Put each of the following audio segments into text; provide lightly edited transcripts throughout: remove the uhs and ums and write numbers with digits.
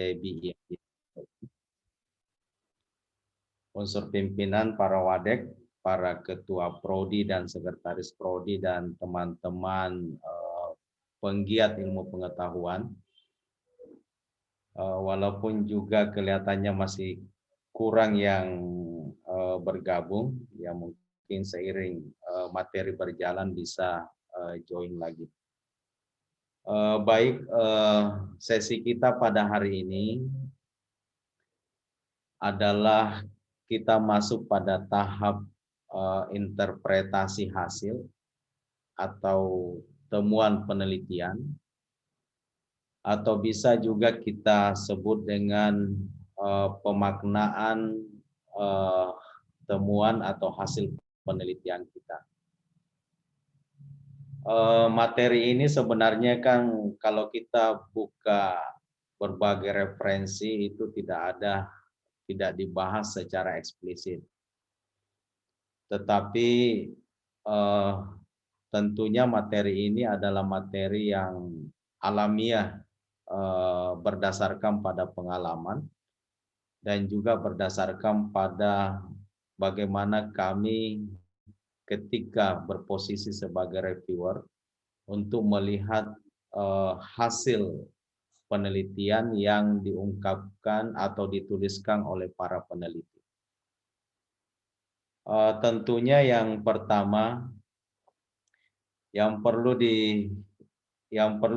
PBI, unsur pimpinan, para wadek, para ketua prodi dan sekretaris prodi, dan teman-teman penggiat ilmu pengetahuan. Walaupun juga kelihatannya masih kurang yang bergabung, ya mungkin seiring materi berjalan bisa join lagi. Baik, sesi kita pada hari ini adalah kita masuk pada tahap interpretasi hasil atau temuan penelitian, atau bisa juga kita sebut dengan pemaknaan temuan atau hasil penelitian kita. Materi ini sebenarnya kan kalau kita buka berbagai referensi itu tidak dibahas secara eksplisit. Tetapi tentunya materi ini adalah materi yang alamiah, berdasarkan pada pengalaman dan juga berdasarkan pada bagaimana kami ketika berposisi sebagai reviewer untuk melihat hasil penelitian yang diungkapkan atau dituliskan oleh para peneliti. Tentunya yang pertama yang perlu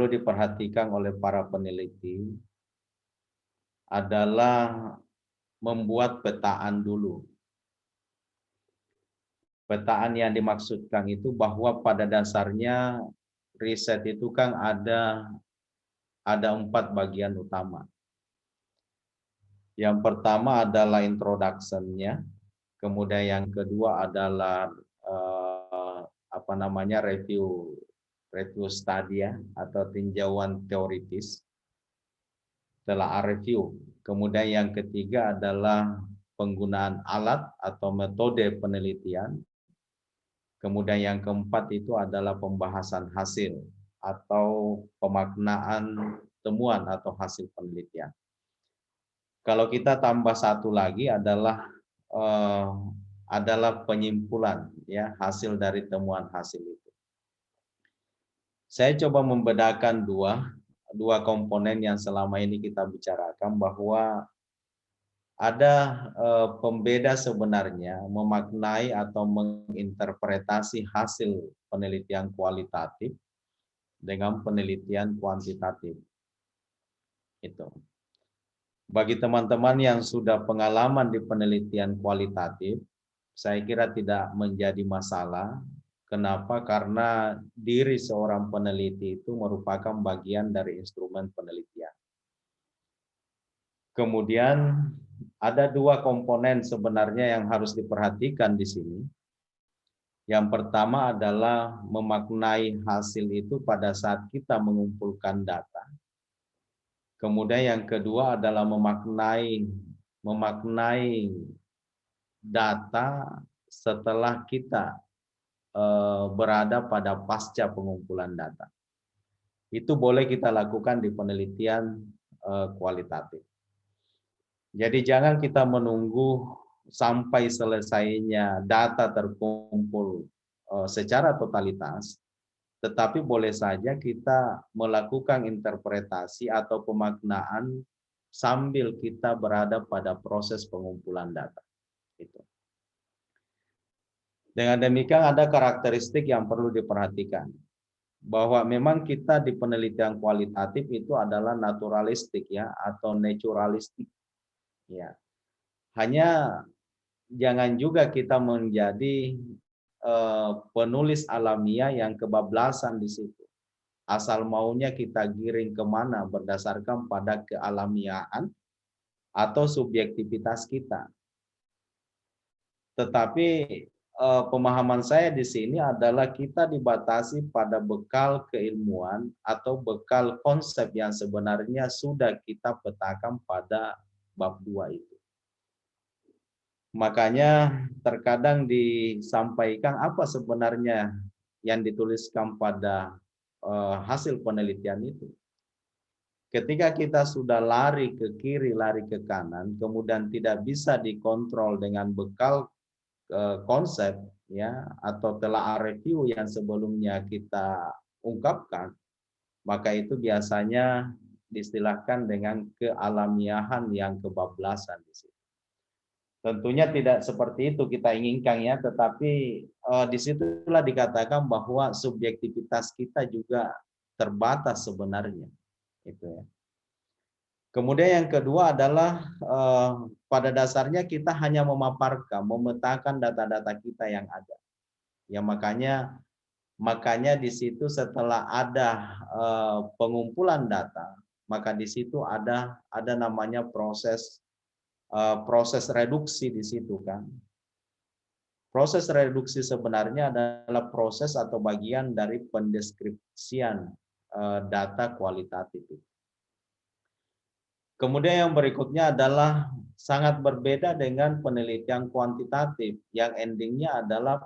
diperhatikan oleh para peneliti adalah membuat petaan dulu. Petaan yang dimaksudkan itu bahwa pada dasarnya riset itu kan ada 4 bagian utama. Yang pertama adalah introduction-nya, kemudian yang kedua adalah review study atau tinjauan teoritis setelah review. Kemudian yang ketiga adalah penggunaan alat atau metode penelitian. Kemudian yang keempat itu adalah pembahasan hasil atau pemaknaan temuan atau hasil penelitian. Kalau kita tambah satu lagi adalah penyimpulan, ya, hasil dari temuan hasil itu. Saya coba membedakan dua komponen yang selama ini kita bicarakan, bahwa ada pembeda sebenarnya memaknai atau menginterpretasi hasil penelitian kualitatif dengan penelitian kuantitatif. Itu. Bagi teman-teman yang sudah pengalaman di penelitian kualitatif, saya kira tidak menjadi masalah. Kenapa? Karena diri seorang peneliti itu merupakan bagian dari instrumen penelitian. Kemudian ada dua komponen sebenarnya yang harus diperhatikan di sini. Yang pertama adalah memaknai hasil itu pada saat kita mengumpulkan data. Kemudian yang kedua adalah memaknai data setelah kita berada pada pasca pengumpulan data. Itu boleh kita lakukan di penelitian kualitatif. Jadi jangan kita menunggu sampai selesainya data terkumpul secara totalitas, tetapi boleh saja kita melakukan interpretasi atau pemaknaan sambil kita berada pada proses pengumpulan data. Itu. Dengan demikian ada karakteristik yang perlu diperhatikan, bahwa memang kita di penelitian kualitatif itu adalah naturalistik, ya, atau naturalistik. Ya. Hanya jangan juga kita menjadi penulis alamiah yang kebablasan di situ. Asal maunya kita giring kemana berdasarkan pada kealamiahan atau subjektivitas kita. Tetapi pemahaman saya di sini adalah kita dibatasi pada bekal keilmuan atau bekal konsep yang sebenarnya sudah kita petakan pada bab 2 itu. Makanya terkadang disampaikan apa sebenarnya yang dituliskan pada hasil penelitian itu. Ketika kita sudah lari ke kiri, lari ke kanan, kemudian tidak bisa dikontrol dengan bekal konsep ya atau telah review yang sebelumnya kita ungkapkan, maka itu biasanya diistilahkan dengan kealamiahan yang kebablasan di situ. Tentunya tidak seperti itu kita inginkan ya, tetapi disitulah dikatakan bahwa subjektivitas kita juga terbatas sebenarnya, itu ya. Kemudian yang kedua adalah pada dasarnya kita hanya memaparkan, memetakan data-data kita yang ada. Ya makanya di situ setelah ada pengumpulan data, maka di situ ada namanya proses reduksi di situ kan. Proses reduksi sebenarnya adalah proses atau bagian dari pendeskripsian data kualitatif. Kemudian yang berikutnya adalah sangat berbeda dengan penelitian kuantitatif yang endingnya adalah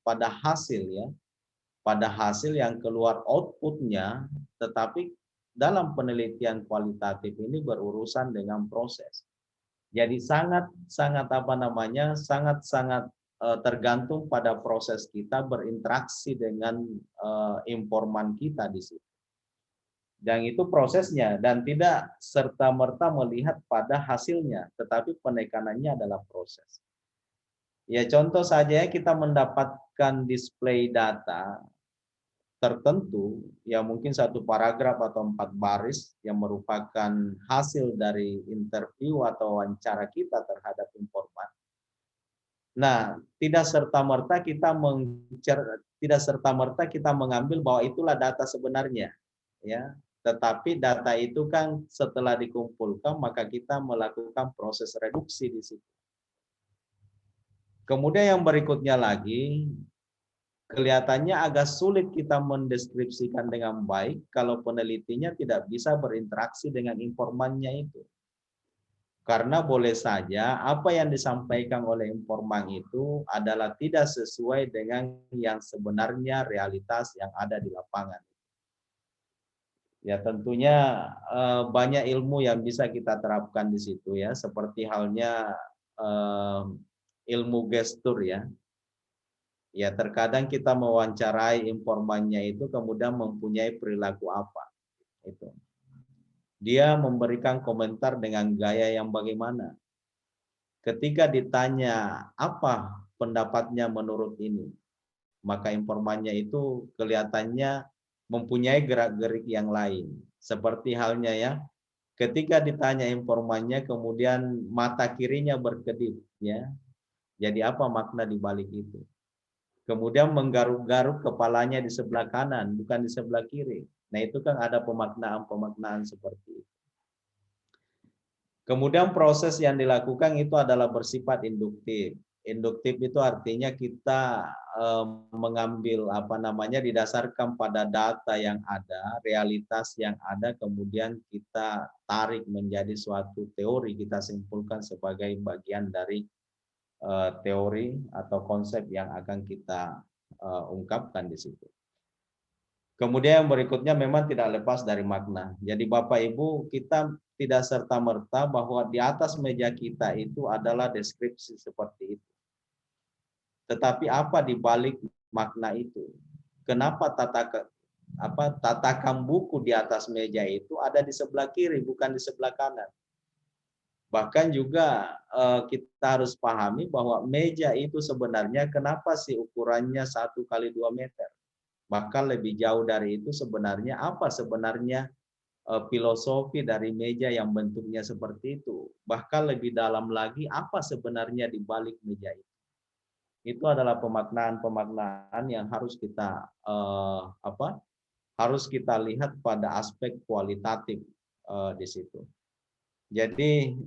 pada hasil ya, pada hasil yang keluar outputnya, tetapi dalam penelitian kualitatif ini berurusan dengan proses. Jadi sangat tergantung pada proses kita berinteraksi dengan informan kita di situ. Dan itu prosesnya dan tidak serta-merta melihat pada hasilnya, tetapi penekanannya adalah proses. Ya contoh saja kita mendapatkan display data tertentu yang mungkin satu paragraf atau 4 baris yang merupakan hasil dari interview atau wawancara kita terhadap informan. Nah, tidak serta-merta kita mengambil bahwa itulah data sebenarnya, ya. Tetapi data itu kan setelah dikumpulkan maka kita melakukan proses reduksi di situ. Kemudian yang berikutnya lagi, kelihatannya agak sulit kita mendeskripsikan dengan baik kalau penelitinya tidak bisa berinteraksi dengan informannya itu. Karena boleh saja apa yang disampaikan oleh informan itu adalah tidak sesuai dengan yang sebenarnya realitas yang ada di lapangan. Ya tentunya banyak ilmu yang bisa kita terapkan di situ ya, seperti halnya ilmu gestur ya. Ya terkadang kita mewawancarai informannya itu kemudian mempunyai perilaku apa itu. Dia memberikan komentar dengan gaya yang bagaimana. Ketika ditanya apa pendapatnya menurut ini, maka informannya itu kelihatannya mempunyai gerak-gerik yang lain. Seperti halnya ya, ketika ditanya informannya kemudian mata kirinya berkedip ya. Jadi apa makna di balik itu? Kemudian menggaruk-garuk kepalanya di sebelah kanan, bukan di sebelah kiri. Nah, itu kan ada pemaknaan-pemaknaan seperti itu. Kemudian proses yang dilakukan itu adalah bersifat induktif. Induktif itu artinya kita mengambil didasarkan pada data yang ada, realitas yang ada, kemudian kita tarik menjadi suatu teori, kita simpulkan sebagai bagian dari teori atau konsep yang akan kita ungkapkan di situ. Kemudian yang berikutnya memang tidak lepas dari makna. Jadi Bapak Ibu, kita tidak serta-merta bahwa di atas meja kita itu adalah deskripsi seperti itu. Tetapi apa di balik makna itu? Kenapa tatakan buku di atas meja itu ada di sebelah kiri, bukan di sebelah kanan? Bahkan juga kita harus pahami bahwa meja itu sebenarnya kenapa sih ukurannya 1 kali 2 meter. Bahkan lebih jauh dari itu sebenarnya apa sebenarnya filosofi dari meja yang bentuknya seperti itu. Bahkan lebih dalam lagi apa sebenarnya di balik meja itu. Itu adalah pemaknaan-pemaknaan yang harus kita lihat pada aspek kualitatif di situ. Jadi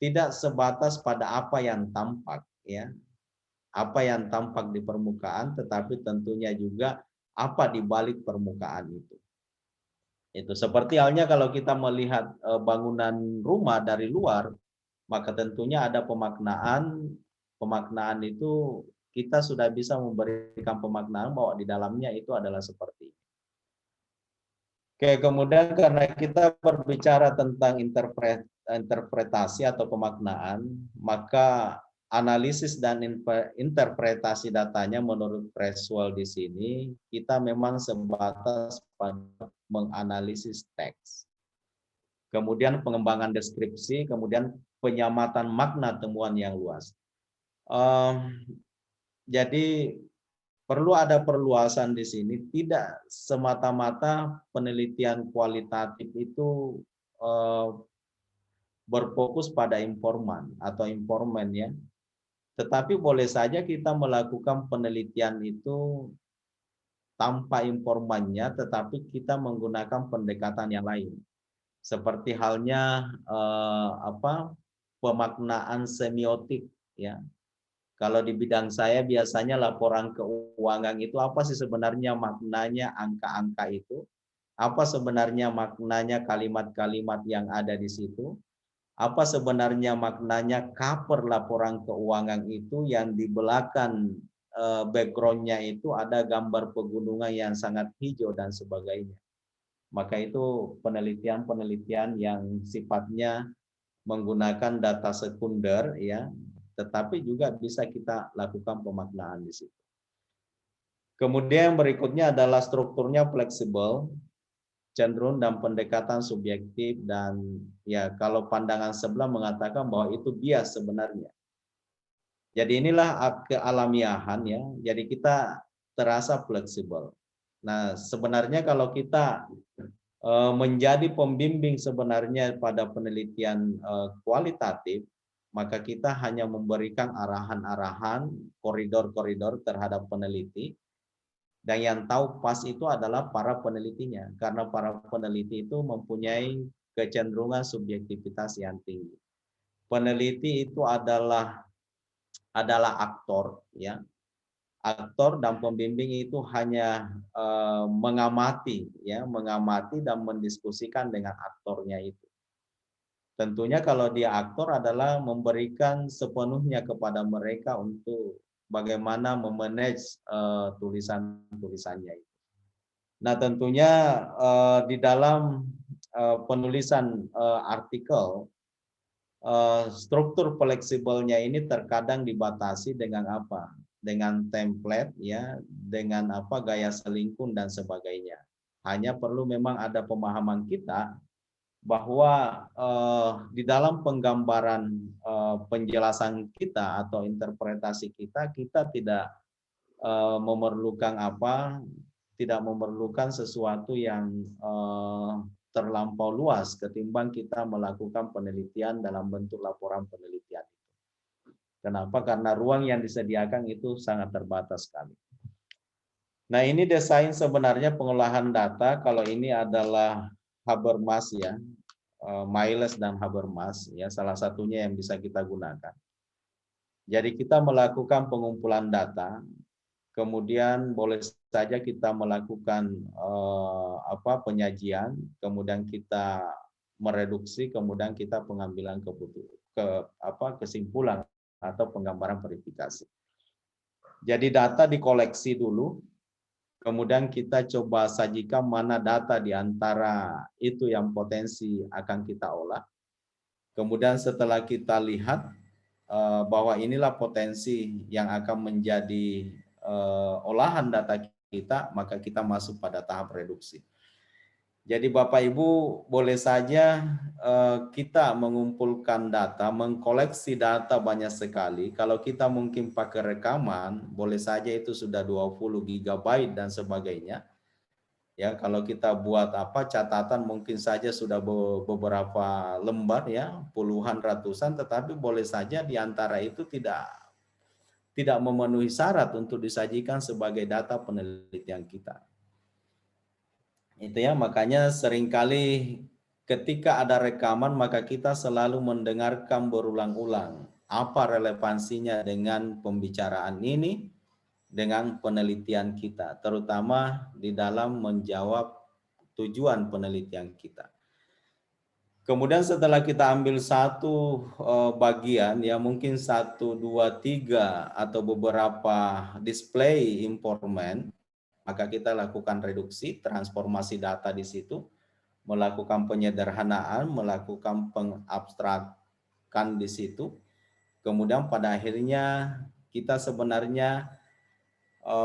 tidak sebatas pada apa yang tampak ya. Apa yang tampak di permukaan tetapi tentunya juga apa di balik permukaan itu. Itu seperti halnya kalau kita melihat bangunan rumah dari luar, maka tentunya ada pemaknaan itu kita sudah bisa memberikan pemaknaan bahwa di dalamnya itu adalah seperti ini. Oke, kemudian karena kita berbicara tentang interpretasi atau pemaknaan, maka analisis dan interpretasi datanya menurut Creswell di sini, kita memang sebatas pada menganalisis teks. Kemudian pengembangan deskripsi, kemudian penyamatan makna temuan yang luas. Jadi perlu ada perluasan di sini, tidak semata-mata penelitian kualitatif itu berfokus pada informan atau informan ya. Tetapi boleh saja kita melakukan penelitian itu tanpa informannya, tetapi kita menggunakan pendekatan yang lain. Seperti halnya pemaknaan semiotik ya. Kalau di bidang saya biasanya laporan keuangan itu apa sih sebenarnya maknanya angka-angka itu? Apa sebenarnya maknanya kalimat-kalimat yang ada di situ? Apa sebenarnya maknanya cover laporan keuangan itu yang di belakang background-nya itu ada gambar pegunungan yang sangat hijau dan sebagainya. Maka itu penelitian-penelitian yang sifatnya menggunakan data sekunder ya, tetapi juga bisa kita lakukan pemaknaan di situ. Kemudian berikutnya adalah strukturnya fleksibel, cenderung dan pendekatan subjektif, dan ya kalau pandangan sebelah mengatakan bahwa itu bias sebenarnya. Jadi inilah kealamiahan ya. Jadi kita terasa fleksibel. Nah, sebenarnya kalau kita menjadi pembimbing sebenarnya pada penelitian kualitatif, maka kita hanya memberikan arahan-arahan, koridor-koridor terhadap peneliti, dan yang tahu pas itu adalah para penelitinya, karena para peneliti itu mempunyai kecenderungan subjektivitas yang tinggi. Peneliti itu adalah aktor, ya. Aktor dan pembimbing itu hanya mengamati, ya, mengamati dan mendiskusikan dengan aktornya itu. Tentunya kalau dia aktor adalah memberikan sepenuhnya kepada mereka untuk bagaimana memanage tulisan-tulisannya itu. Nah, tentunya di dalam penulisan artikel, struktur fleksibelnya ini terkadang dibatasi dengan apa? Dengan template ya, dengan apa gaya selingkun dan sebagainya. Hanya perlu memang ada pemahaman kita bahwa di dalam penggambaran penjelasan kita atau interpretasi kita, kita tidak memerlukan apa? Tidak memerlukan sesuatu yang terlampau luas ketimbang kita melakukan penelitian dalam bentuk laporan penelitian. Kenapa? Karena ruang yang disediakan itu sangat terbatas sekali. Nah, ini desain sebenarnya pengolahan data. Kalau ini adalah Habermas ya, Miles dan Habermas ya, salah satunya yang bisa kita gunakan. Jadi kita melakukan pengumpulan data, kemudian boleh saja kita melakukan penyajian, kemudian kita mereduksi, kemudian kita pengambilan kesimpulan atau penggambaran verifikasi. Jadi data dikoleksi dulu, kemudian kita coba sajikan mana data di antara itu yang potensi akan kita olah. Kemudian setelah kita lihat bahwa inilah potensi yang akan menjadi olahan data kita, maka kita masuk pada tahap reduksi. Jadi Bapak Ibu boleh saja kita mengumpulkan data, mengkoleksi data banyak sekali. Kalau kita mungkin pakai rekaman, boleh saja itu sudah 20 GB dan sebagainya. Ya, kalau kita buat catatan mungkin saja sudah beberapa lembar ya, puluhan ratusan, tetapi boleh saja di antara itu tidak memenuhi syarat untuk disajikan sebagai data penelitian kita. Itu ya, makanya seringkali ketika ada rekaman maka kita selalu mendengarkan berulang-ulang apa relevansinya dengan pembicaraan ini dengan penelitian kita, terutama di dalam menjawab tujuan penelitian kita. Kemudian setelah kita ambil satu bagian, ya mungkin 1, 2, 3 atau beberapa display informan, maka kita lakukan reduksi, transformasi data di situ, melakukan penyederhanaan, melakukan pengabstrakkan di situ. Kemudian pada akhirnya kita sebenarnya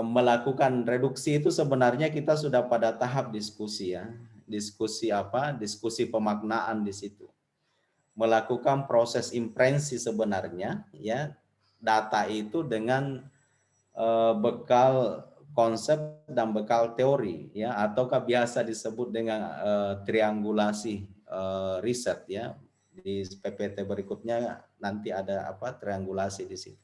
melakukan reduksi itu sebenarnya kita sudah pada tahap diskusi ya. Diskusi apa? Diskusi pemaknaan di situ. Melakukan proses imprensi sebenarnya ya data itu dengan bekal konsep dan bekal teori ya ataukah biasa disebut dengan triangulasi riset ya. Di PPT berikutnya nanti ada apa triangulasi di situ.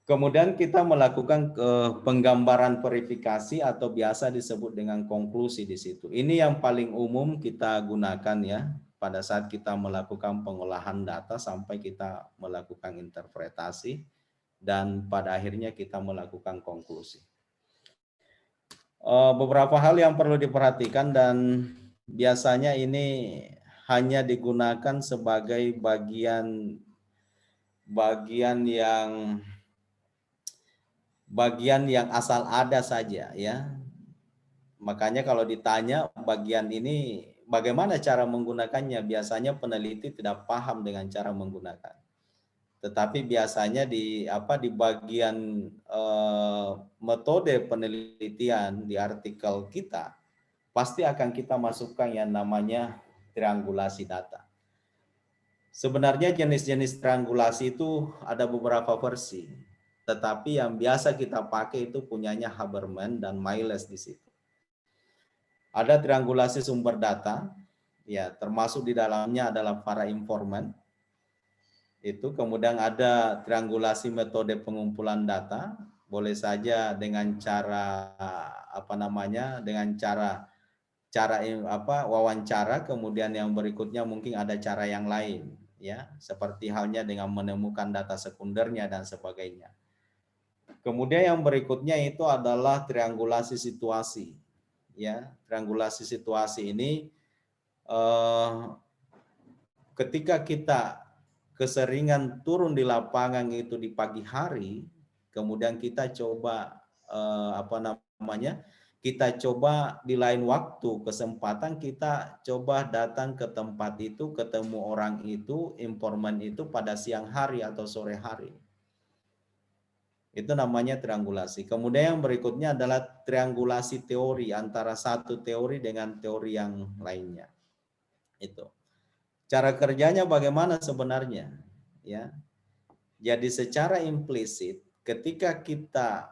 Kemudian kita melakukan penggambaran verifikasi atau biasa disebut dengan konklusi di situ. Ini yang paling umum kita gunakan ya pada saat kita melakukan pengolahan data sampai kita melakukan interpretasi dan pada akhirnya kita melakukan konklusi. Beberapa hal yang perlu diperhatikan dan biasanya ini hanya digunakan sebagai bagian yang asal ada saja ya. Makanya kalau ditanya bagian ini bagaimana cara menggunakannya, biasanya peneliti tidak paham dengan cara menggunakan. Tetapi biasanya di bagian metode penelitian di artikel kita pasti akan kita masukkan yang namanya triangulasi data. Sebenarnya jenis-jenis triangulasi itu ada beberapa versi. Tetapi yang biasa kita pakai itu punyanya Haberman dan Miles di situ. Ada triangulasi sumber data, ya termasuk di dalamnya adalah para informan. Itu kemudian ada triangulasi metode pengumpulan data, boleh saja dengan cara dengan cara wawancara, kemudian yang berikutnya mungkin ada cara yang lain, ya seperti halnya dengan menemukan data sekundernya dan sebagainya. Kemudian yang berikutnya itu adalah triangulasi situasi. Ya, triangulasi situasi ini ketika kita keseringan turun di lapangan itu di pagi hari, kemudian kita coba kita coba di lain waktu kesempatan kita coba datang ke tempat itu, ketemu orang itu, informan itu pada siang hari atau sore hari. Itu namanya triangulasi. Kemudian yang berikutnya adalah triangulasi teori antara satu teori dengan teori yang lainnya. Itu. Cara kerjanya bagaimana sebenarnya? Ya. Jadi secara implisit ketika kita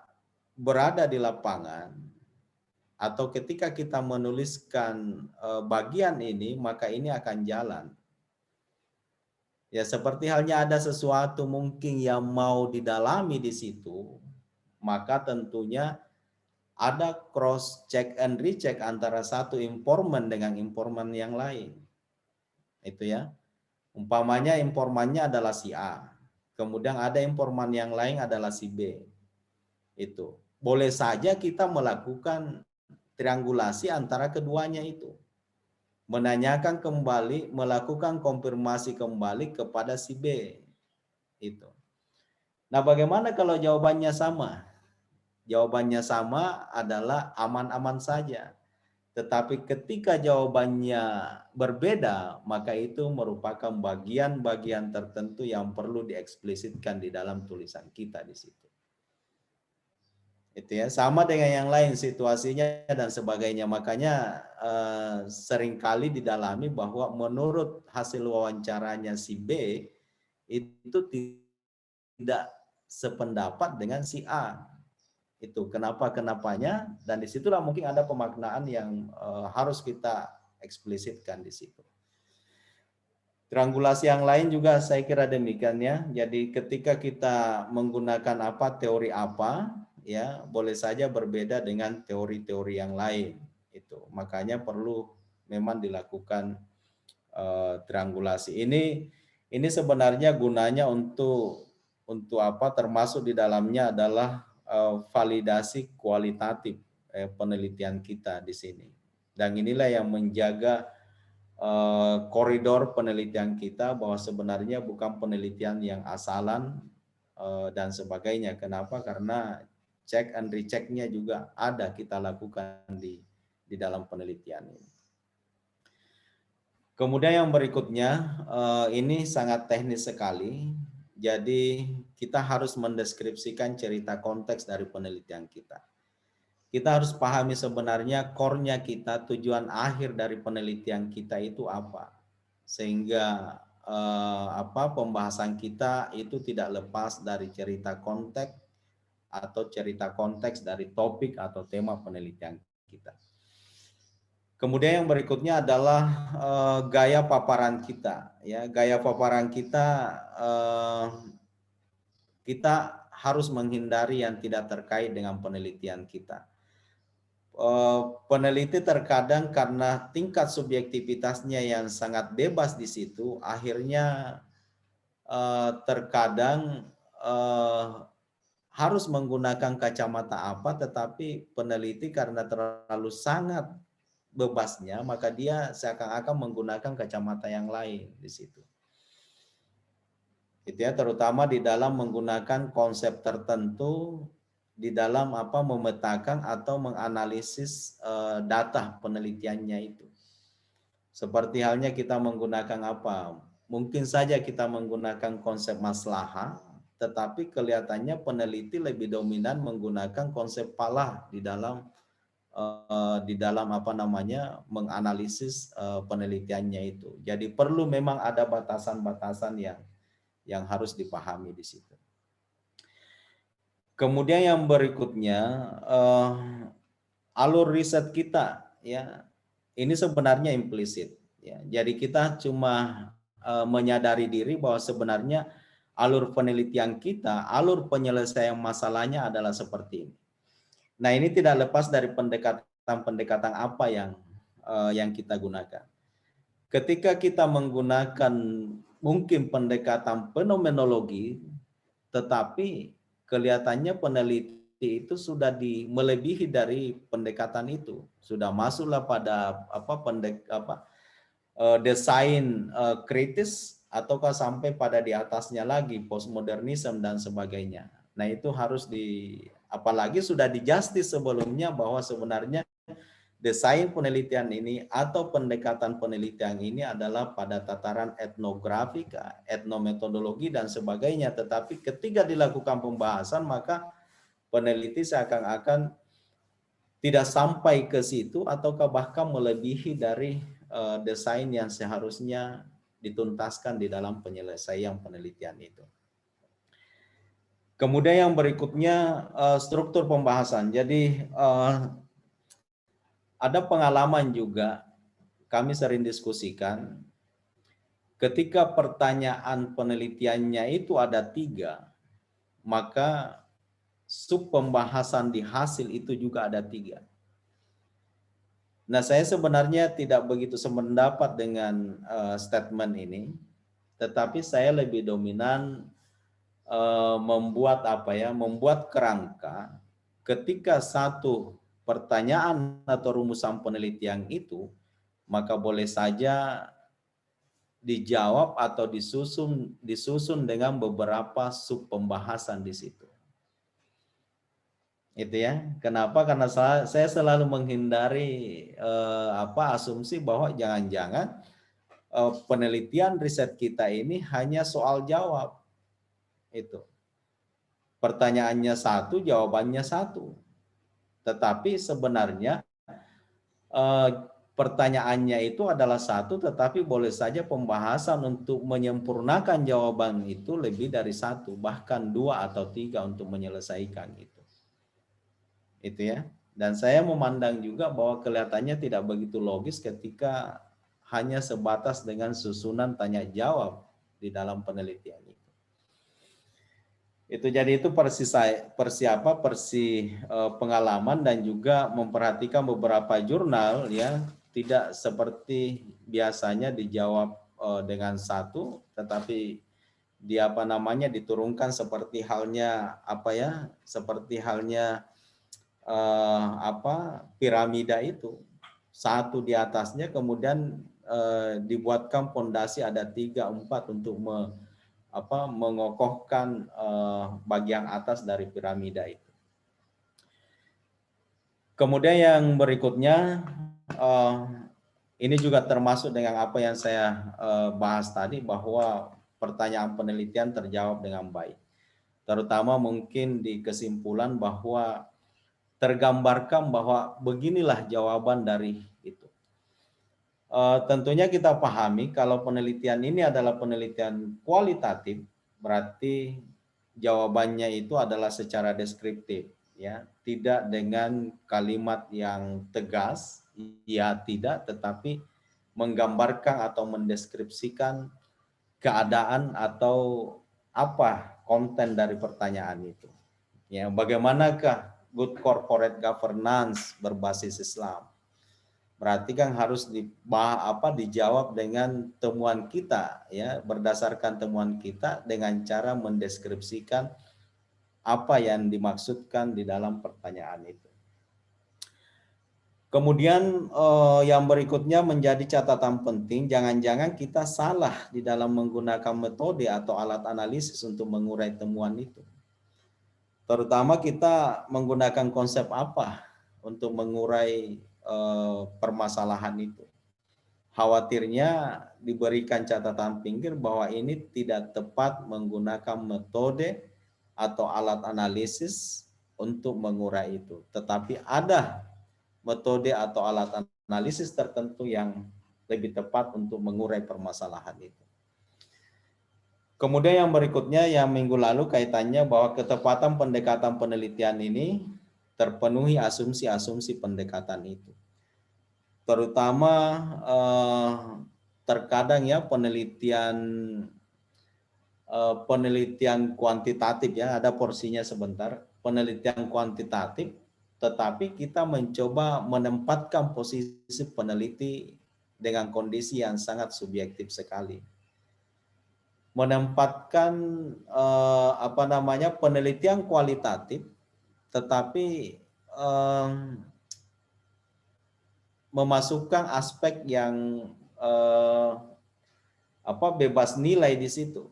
berada di lapangan atau ketika kita menuliskan bagian ini, maka ini akan jalan. Ya seperti halnya ada sesuatu mungkin yang mau didalami di situ, maka tentunya ada cross check and recheck antara satu informan dengan informan yang lain. Itu ya. Umpamanya informannya adalah si A. Kemudian ada informan yang lain adalah si B. Itu. Boleh saja kita melakukan triangulasi antara keduanya itu. Menanyakan kembali, melakukan konfirmasi kembali kepada si B. Itu. Nah, bagaimana kalau jawabannya sama? Jawabannya sama adalah aman-aman saja. Tetapi ketika jawabannya berbeda, maka itu merupakan bagian-bagian tertentu yang perlu dieksplisitkan di dalam tulisan kita di situ. Itu ya, sama dengan yang lain situasinya dan sebagainya. Makanya seringkali didalami bahwa menurut hasil wawancaranya si B itu tidak sependapat dengan si A. Itu kenapanya, dan disitulah mungkin ada pemaknaan yang harus kita eksplisitkan di situ. Triangulasi yang lain juga saya kira demikian ya. Jadi ketika kita menggunakan teori apa, ya boleh saja berbeda dengan teori-teori yang lain. Itu makanya perlu memang dilakukan triangulasi. Ini sebenarnya gunanya untuk termasuk di dalamnya adalah validasi kualitatif penelitian kita di sini. Dan inilah yang menjaga koridor penelitian kita bahwa sebenarnya bukan penelitian yang asalan dan sebagainya. Kenapa? Karena check and rechecknya juga ada kita lakukan di dalam penelitian ini. Kemudian yang berikutnya, ini sangat teknis sekali. Jadi kita harus mendeskripsikan cerita konteks dari penelitian kita. Kita harus pahami sebenarnya core-nya kita, tujuan akhir dari penelitian kita itu apa. Sehingga pembahasan kita itu tidak lepas dari cerita konteks atau cerita konteks dari topik atau tema penelitian kita. Kemudian yang berikutnya adalah gaya paparan kita. Ya, gaya paparan kita kita harus menghindari yang tidak terkait dengan penelitian kita. Peneliti terkadang karena tingkat subjektivitasnya yang sangat bebas di situ, akhirnya terkadang harus menggunakan kacamata apa, tetapi peneliti karena terlalu sangat bebasnya, maka dia seakan-akan menggunakan kacamata yang lain di situ. Itu ya, terutama di dalam menggunakan konsep tertentu di dalam memetakan atau menganalisis data penelitiannya itu. Seperti halnya kita menggunakan apa? Mungkin saja kita menggunakan konsep maslahah, tetapi kelihatannya peneliti lebih dominan menggunakan konsep falah di dalam menganalisis penelitiannya itu. Jadi perlu memang ada batasan-batasan yang harus dipahami di situ. Kemudian yang berikutnya, alur riset kita, ya, ini sebenarnya implisit. Ya. Jadi kita cuma menyadari diri bahwa sebenarnya alur penelitian kita, alur penyelesaian masalahnya adalah seperti ini. Nah, ini tidak lepas dari pendekatan apa yang kita gunakan. Ketika kita menggunakan mungkin pendekatan fenomenologi, tetapi kelihatannya peneliti itu sudah melebihi dari pendekatan itu, sudah masuklah pada desain kritis ataukah sampai pada di atasnya lagi postmodernisme dan sebagainya. Nah, itu harus apalagi sudah di-justice sebelumnya bahwa sebenarnya desain penelitian ini atau pendekatan penelitian ini adalah pada tataran etnografik, etnometodologi dan sebagainya. Tetapi ketika dilakukan pembahasan, maka peneliti seakan-akan tidak sampai ke situ ataukah bahkan melebihi dari desain yang seharusnya dituntaskan di dalam penyelesaian penelitian itu. Kemudian yang berikutnya struktur pembahasan. Jadi ada pengalaman juga kami sering diskusikan ketika pertanyaan penelitiannya itu ada 3, maka sub pembahasan di hasil itu juga ada 3. Nah, saya sebenarnya tidak begitu sependapat dengan statement ini, tetapi saya lebih dominan membuat kerangka ketika satu pertanyaan atau rumusan penelitian itu, maka boleh saja dijawab atau disusun dengan beberapa sub pembahasan di situ. Itu ya. Kenapa? Karena saya selalu menghindari asumsi bahwa jangan-jangan penelitian riset kita ini hanya soal jawab. Itu. Pertanyaannya satu, jawabannya satu. Tetapi sebenarnya pertanyaannya itu adalah satu, tetapi boleh saja pembahasan untuk menyempurnakan jawaban itu lebih dari satu, bahkan 2 atau 3 untuk menyelesaikan itu. Itu ya. Dan saya memandang juga bahwa kelihatannya tidak begitu logis ketika hanya sebatas dengan susunan tanya jawab di dalam penelitian itu. Jadi itu pengalaman dan juga memperhatikan beberapa jurnal, ya, tidak seperti biasanya dijawab dengan satu, tetapi diturunkan seperti halnya piramida itu, satu di atasnya, kemudian dibuatkan pondasi ada 3, 4 untuk mengokohkan bagian atas dari piramida itu. Kemudian yang berikutnya, ini juga termasuk dengan apa yang saya bahas tadi, bahwa pertanyaan penelitian terjawab dengan baik. Terutama mungkin di kesimpulan bahwa tergambarkan bahwa beginilah jawaban dari itu. Tentunya kita pahami kalau penelitian ini adalah penelitian kualitatif, berarti jawabannya itu adalah secara deskriptif, ya, tidak dengan kalimat yang tegas, ya tidak, tetapi menggambarkan atau mendeskripsikan keadaan atau apa konten dari pertanyaan itu. Ya, bagaimanakah good corporate governance berbasis Islam? Berarti kan harus dijawab dengan temuan kita, ya, berdasarkan temuan kita dengan cara mendeskripsikan apa yang dimaksudkan di dalam pertanyaan itu. Kemudian yang berikutnya menjadi catatan penting, jangan-jangan kita salah di dalam menggunakan metode atau alat analisis untuk mengurai temuan itu. Terutama kita menggunakan konsep apa untuk mengurai permasalahan itu. Khawatirnya diberikan catatan pinggir bahwa ini tidak tepat menggunakan metode atau alat analisis untuk mengurai itu. Tetapi ada metode atau alat analisis tertentu yang lebih tepat untuk mengurai permasalahan itu. Kemudian yang berikutnya yang minggu lalu kaitannya bahwa ketepatan pendekatan penelitian ini terpenuhi asumsi-asumsi pendekatan itu. Terutama terkadang ya penelitian kuantitatif, ya, ada porsinya sebentar, penelitian kuantitatif, tetapi kita mencoba menempatkan posisi peneliti dengan kondisi yang sangat subjektif sekali. Menempatkan penelitian kualitatif, tetapi memasukkan aspek yang bebas nilai di situ,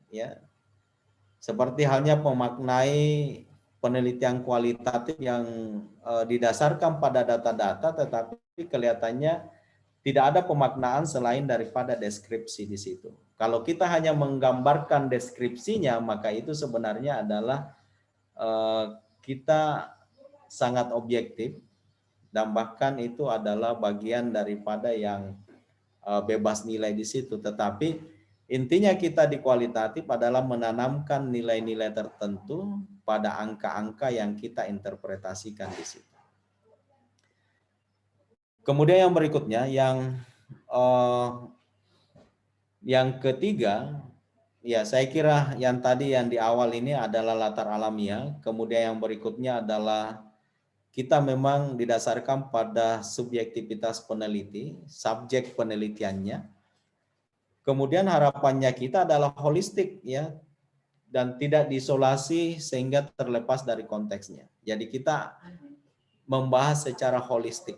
ya, seperti halnya memaknai penelitian kualitatif yang didasarkan pada data-data, tetapi kelihatannya tidak ada pemaknaan selain daripada deskripsi di situ. Kalau kita hanya menggambarkan deskripsinya, maka itu sebenarnya adalah kita sangat objektif, dan bahkan itu adalah bagian daripada yang bebas nilai di situ. Tetapi intinya kita di kualitatif adalah menanamkan nilai-nilai tertentu pada angka-angka yang kita interpretasikan di situ. Kemudian yang berikutnya, yang ketiga, ya, saya kira yang tadi yang di awal ini adalah latar alamiah. Kemudian yang berikutnya adalah kita memang didasarkan pada subjektivitas peneliti, subjek penelitiannya. Kemudian harapannya kita adalah holistik, ya, dan tidak diisolasi sehingga terlepas dari konteksnya. Jadi kita membahas secara holistik,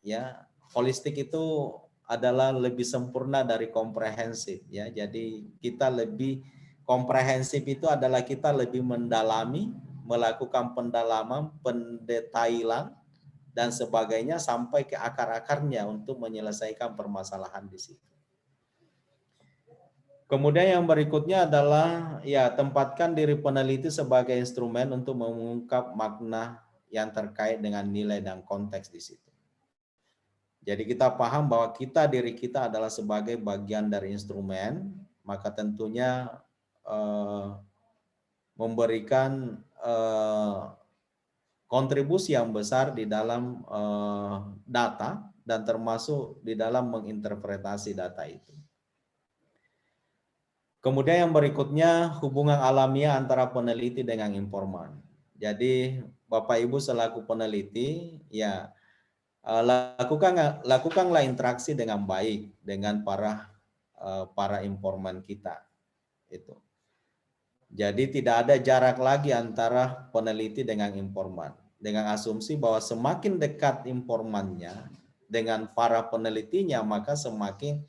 ya. Holistik itu adalah lebih sempurna dari komprehensif, ya. Jadi kita lebih komprehensif itu adalah kita lebih mendalami, melakukan pendalaman, pendetailan dan sebagainya sampai ke akar-akarnya untuk menyelesaikan permasalahan di situ. Kemudian yang berikutnya adalah, ya, tempatkan diri peneliti sebagai instrumen untuk mengungkap makna yang terkait dengan nilai dan konteks di situ. Jadi kita paham bahwa diri kita adalah sebagai bagian dari instrumen, maka tentunya memberikan kontribusi yang besar di dalam data dan termasuk di dalam menginterpretasi data itu. Kemudian yang berikutnya, hubungan alamiah antara peneliti dengan informan. Jadi Bapak Ibu selaku peneliti, ya, lakukanlah interaksi dengan baik dengan para informan kita itu. Jadi tidak ada jarak lagi antara peneliti dengan informan, dengan asumsi bahwa semakin dekat informannya dengan para penelitinya, maka semakin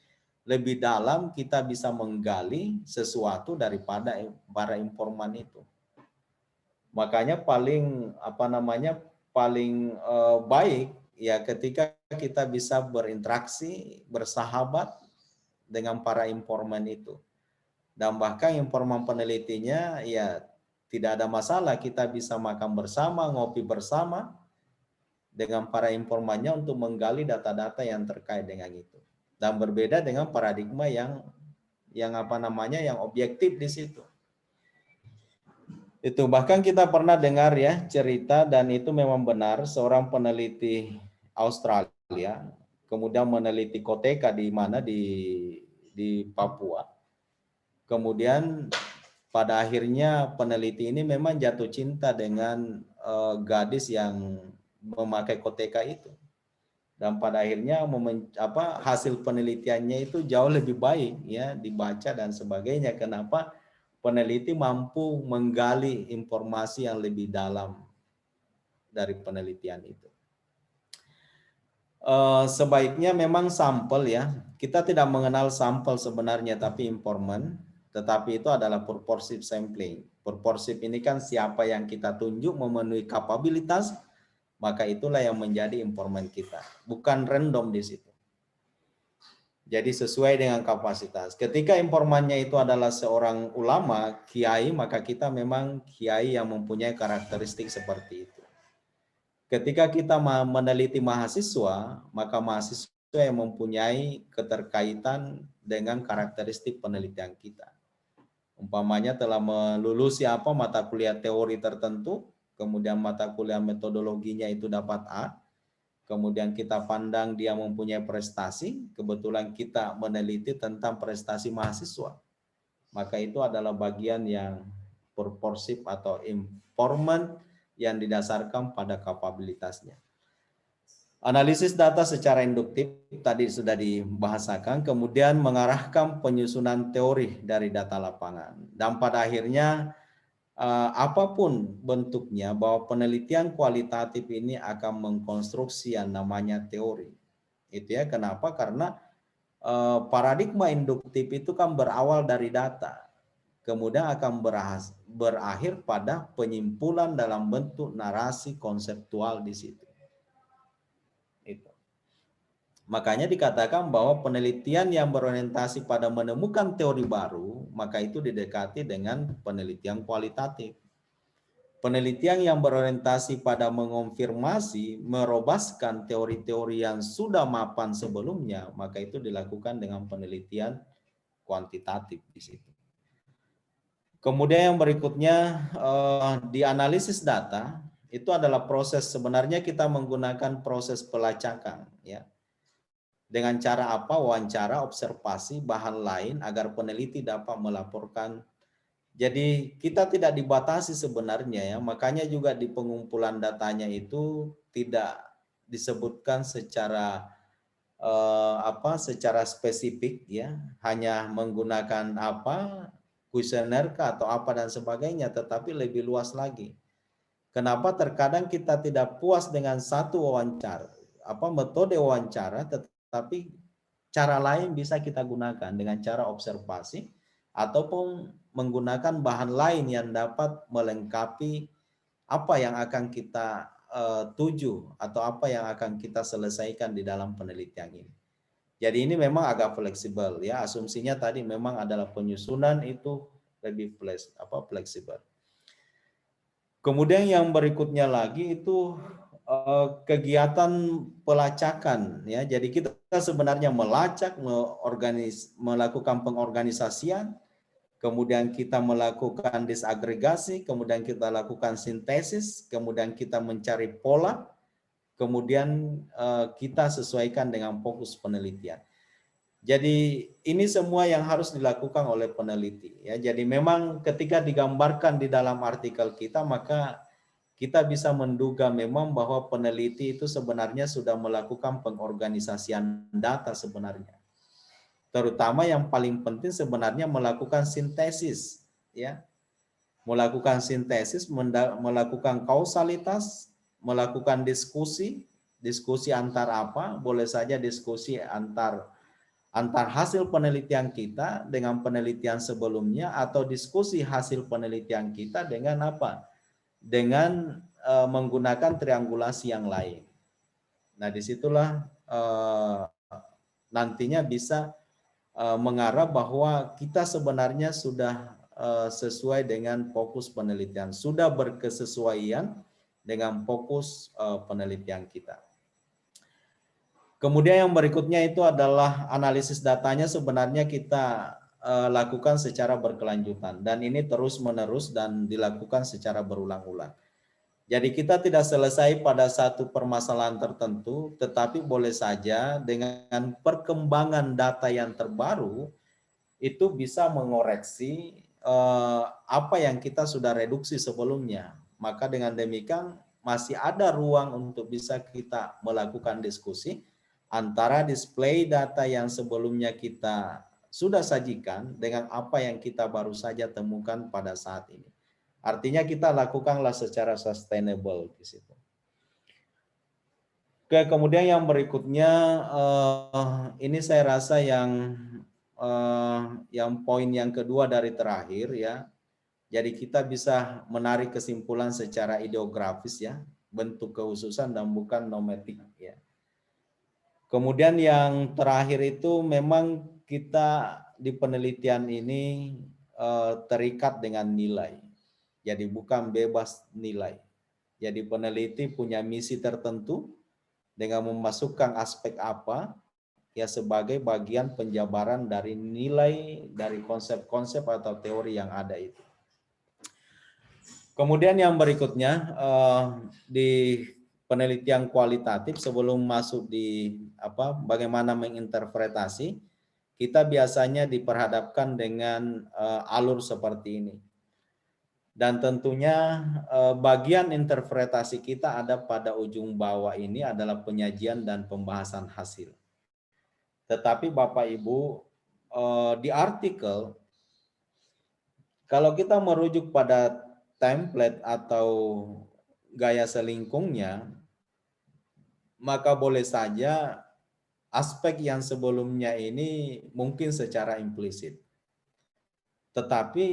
lebih dalam kita bisa menggali sesuatu daripada para informan itu. Makanya paling paling baik ya ketika kita bisa berinteraksi, bersahabat dengan para informan itu. Dan bahkan informan penelitinya ya tidak ada masalah, kita bisa makan bersama, ngopi bersama dengan para informannya untuk menggali data-data yang terkait dengan itu. Dan berbeda dengan paradigma yang apa namanya yang objektif di situ. Itu bahkan kita pernah dengar ya cerita, dan itu memang benar, seorang peneliti Australia kemudian meneliti koteka di mana di Papua. Kemudian pada akhirnya peneliti ini memang jatuh cinta dengan gadis yang memakai koteka itu. Dan pada akhirnya hasil penelitiannya itu jauh lebih baik ya, dibaca dan sebagainya. Kenapa? Peneliti mampu menggali informasi yang lebih dalam dari penelitian itu. Sebaiknya memang sampel ya, kita tidak mengenal sampel sebenarnya tapi informan, tetapi itu adalah purposive sampling. Purposive ini kan siapa yang kita tunjuk memenuhi kapabilitas, maka itulah yang menjadi informan kita, bukan random di situ. Jadi sesuai dengan kapasitas. Ketika informannya itu adalah seorang ulama, kiai, maka kita memang kiai yang mempunyai karakteristik seperti itu. Ketika kita meneliti mahasiswa, maka mahasiswa yang mempunyai keterkaitan dengan karakteristik penelitian kita. Umpamanya telah melulusi mata kuliah teori tertentu, kemudian mata kuliah metodologinya itu dapat A, kemudian kita pandang dia mempunyai prestasi, kebetulan kita meneliti tentang prestasi mahasiswa, maka itu adalah bagian yang purposive atau informan yang didasarkan pada kapabilitasnya. Analisis data secara induktif tadi sudah dibahasakan, kemudian mengarahkan penyusunan teori dari data lapangan. Dan pada akhirnya apapun bentuknya, bahwa penelitian kualitatif ini akan mengkonstruksi yang namanya teori. Itu ya, kenapa? Karena paradigma induktif itu kan berawal dari data, kemudian akan berakhir pada penyimpulan dalam bentuk narasi konseptual di situ. Itu. Makanya dikatakan bahwa penelitian yang berorientasi pada menemukan teori baru, maka itu didekati dengan penelitian kualitatif. Penelitian yang berorientasi pada mengonfirmasi, merobaskan teori-teori yang sudah mapan sebelumnya, maka itu dilakukan dengan penelitian kuantitatif di situ. Kemudian yang berikutnya di analisis data itu adalah proses, sebenarnya kita menggunakan proses pelacakan ya. Dengan cara apa? Wawancara, observasi, bahan lain agar peneliti dapat melaporkan. Jadi kita tidak dibatasi sebenarnya ya, makanya juga di pengumpulan datanya itu tidak disebutkan secara secara spesifik ya, hanya menggunakan kuesioner atau apa dan sebagainya, tetapi lebih luas lagi. Kenapa terkadang kita tidak puas dengan satu wawancara, metode wawancara, tetapi cara lain bisa kita gunakan dengan cara observasi ataupun menggunakan bahan lain yang dapat melengkapi apa yang akan kita tuju atau apa yang akan kita selesaikan di dalam penelitian ini. Jadi ini memang agak fleksibel ya, asumsinya tadi memang adalah penyusunan itu lebih fleksibel. Kemudian yang berikutnya lagi itu kegiatan pelacakan ya. Jadi kita sebenarnya melacak, melakukan pengorganisasian, kemudian kita melakukan disagregasi, kemudian kita lakukan sintesis, kemudian kita mencari pola, kemudian kita sesuaikan dengan fokus penelitian. Jadi ini semua yang harus dilakukan oleh peneliti ya. Jadi memang ketika digambarkan di dalam artikel kita, maka kita bisa menduga memang bahwa peneliti itu sebenarnya sudah melakukan pengorganisasian data sebenarnya. Terutama yang paling penting sebenarnya melakukan sintesis ya. Melakukan sintesis, melakukan kausalitas, melakukan diskusi antar boleh saja diskusi antar hasil penelitian kita dengan penelitian sebelumnya, atau diskusi hasil penelitian kita dengan dengan menggunakan triangulasi yang lain. Nah, disitulah nantinya bisa mengarah bahwa kita sebenarnya sudah sesuai dengan fokus penelitian, sudah berkesesuaian dengan fokus penelitian kita. Kemudian yang berikutnya itu adalah analisis datanya sebenarnya kita lakukan secara berkelanjutan dan ini terus-menerus dan dilakukan secara berulang-ulang. Jadi kita tidak selesai pada satu permasalahan tertentu, tetapi boleh saja dengan perkembangan data yang terbaru itu bisa mengoreksi apa yang kita sudah reduksi sebelumnya. Maka dengan demikian masih ada ruang untuk bisa kita melakukan diskusi antara display data yang sebelumnya kita sudah sajikan dengan apa yang kita baru saja temukan pada saat ini. Artinya kita lakukanlah secara sustainable di situ. Oke, kemudian yang berikutnya ini saya rasa yang poin yang kedua dari terakhir ya. Jadi kita bisa menarik kesimpulan secara ideografis ya, bentuk kehususan dan bukan nometik ya. Kemudian yang terakhir itu memang kita di penelitian ini terikat dengan nilai. Jadi bukan bebas nilai. Jadi peneliti punya misi tertentu dengan memasukkan aspek apa ya sebagai bagian penjabaran dari nilai dari konsep-konsep atau teori yang ada itu. Kemudian yang berikutnya di penelitian kualitatif sebelum masuk di bagaimana menginterpretasi, kita biasanya diperhadapkan dengan alur seperti ini. Dan tentunya bagian interpretasi kita ada pada ujung bawah ini adalah penyajian dan pembahasan hasil. Tetapi Bapak Ibu, di artikel, kalau kita merujuk pada template atau gaya selingkungnya, maka boleh saja aspek yang sebelumnya ini mungkin secara implisit. Tetapi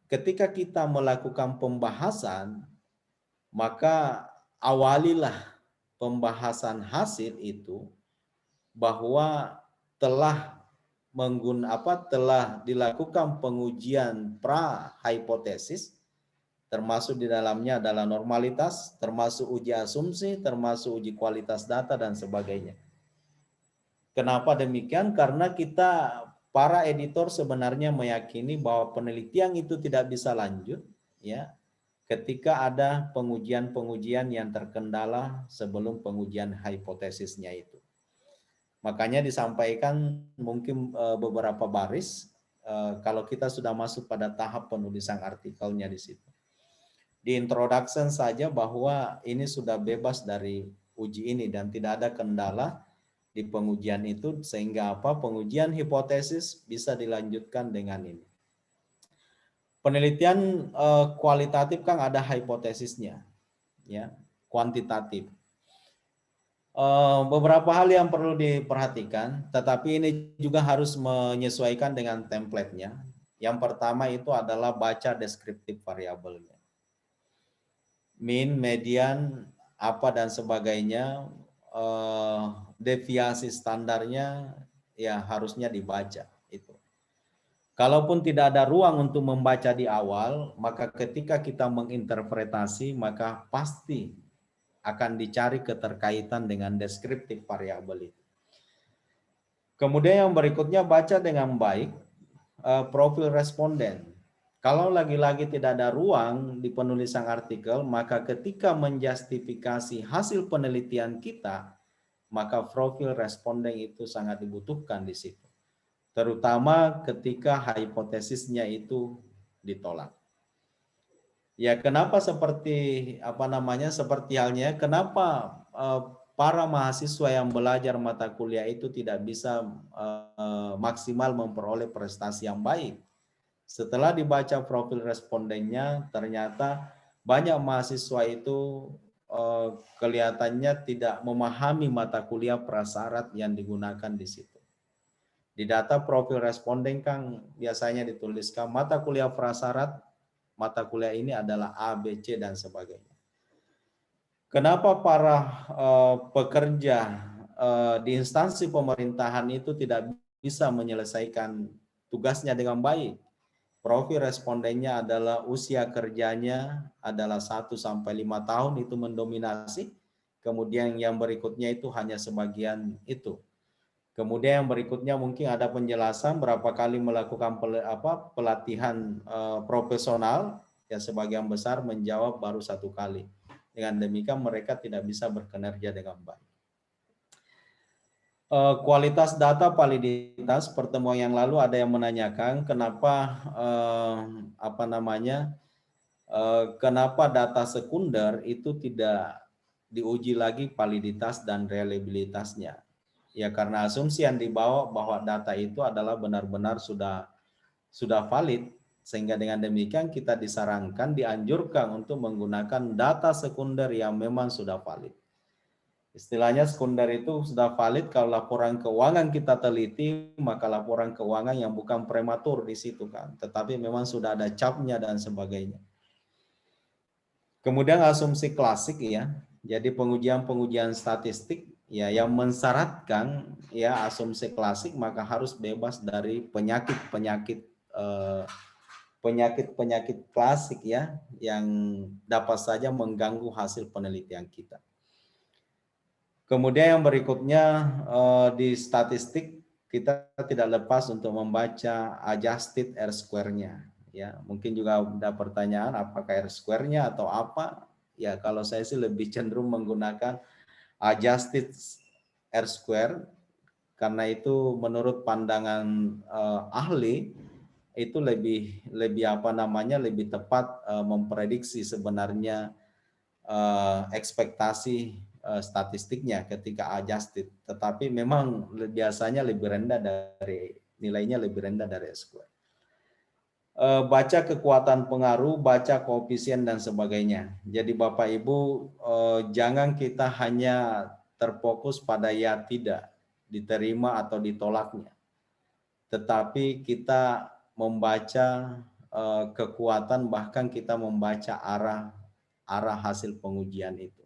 ketika kita melakukan pembahasan, maka awalilah pembahasan hasil itu bahwa telah dilakukan pengujian pra-hipotesis, termasuk di dalamnya adalah normalitas, termasuk uji asumsi, termasuk uji kualitas data dan sebagainya. Kenapa demikian? Karena kita para editor sebenarnya meyakini bahwa penelitian itu tidak bisa lanjut ya ketika ada pengujian-pengujian yang terkendala sebelum pengujian hipotesisnya itu. Makanya disampaikan mungkin beberapa baris kalau kita sudah masuk pada tahap penulisan artikelnya di situ. Di introduction saja bahwa ini sudah bebas dari uji ini dan tidak ada kendala di pengujian itu sehingga pengujian hipotesis bisa dilanjutkan dengan ini. Penelitian kualitatif kan ada hipotesisnya, ya, kuantitatif. Beberapa hal yang perlu diperhatikan, tetapi ini juga harus menyesuaikan dengan template-nya. Yang pertama itu adalah baca deskriptif variabelnya. Mean, median, apa dan sebagainya, deviasi standarnya ya harusnya dibaca itu. Kalaupun tidak ada ruang untuk membaca di awal, maka ketika kita menginterpretasi, maka pasti akan dicari keterkaitan dengan deskriptif variabel itu. Kemudian yang berikutnya baca dengan baik profil responden. Kalau lagi-lagi tidak ada ruang di penulisan artikel, maka ketika menjustifikasi hasil penelitian kita, maka profil responden itu sangat dibutuhkan di situ. Terutama ketika hipotesisnya itu ditolak. Ya, kenapa seperti seperti halnya kenapa para mahasiswa yang belajar mata kuliah itu tidak bisa maksimal memperoleh prestasi yang baik. Setelah dibaca profil respondennya, ternyata banyak mahasiswa itu kelihatannya tidak memahami mata kuliah prasyarat yang digunakan di situ. Di data profil responden kan biasanya dituliskan mata kuliah prasyarat, mata kuliah ini adalah A, B, C, dan sebagainya. Kenapa para pekerja di instansi pemerintahan itu tidak bisa menyelesaikan tugasnya dengan baik? Profil respondennya adalah usia kerjanya adalah 1 sampai 5 tahun itu mendominasi. Kemudian yang berikutnya itu hanya sebagian itu. Kemudian yang berikutnya mungkin ada penjelasan berapa kali melakukan pelatihan profesional, ya sebagian besar menjawab baru 1 kali. Dengan demikian mereka tidak bisa berkinerja dengan baik. Kualitas data validitas, pertemuan yang lalu ada yang menanyakan kenapa kenapa data sekunder itu tidak diuji lagi validitas dan reliabilitasnya. Ya karena asumsi yang dibawa bahwa data itu adalah benar-benar sudah valid, sehingga dengan demikian kita disarankan, dianjurkan untuk menggunakan data sekunder yang memang sudah valid. Istilahnya sekunder itu sudah valid kalau laporan keuangan kita teliti, maka laporan keuangan yang bukan prematur di situ kan, tetapi memang sudah ada capnya dan sebagainya. Kemudian asumsi klasik ya, jadi pengujian statistik ya yang mensyaratkan ya asumsi klasik maka harus bebas dari penyakit klasik ya yang dapat saja mengganggu hasil penelitian kita. Kemudian yang berikutnya di statistik kita tidak lepas untuk membaca adjusted R-square-nya. Ya, mungkin juga ada pertanyaan apakah R-square-nya atau apa? Ya, kalau saya sih lebih cenderung menggunakan adjusted R-square karena itu menurut pandangan ahli itu lebih lebih tepat memprediksi sebenarnya ekspektasi statistiknya ketika adjusted, tetapi memang biasanya lebih rendah dari nilainya lebih rendah dari R-square. Baca kekuatan pengaruh, baca koefisien dan sebagainya. Jadi Bapak Ibu jangan kita hanya terfokus pada ya tidak, diterima atau ditolaknya. Tetapi kita membaca kekuatan, bahkan kita membaca arah hasil pengujian itu.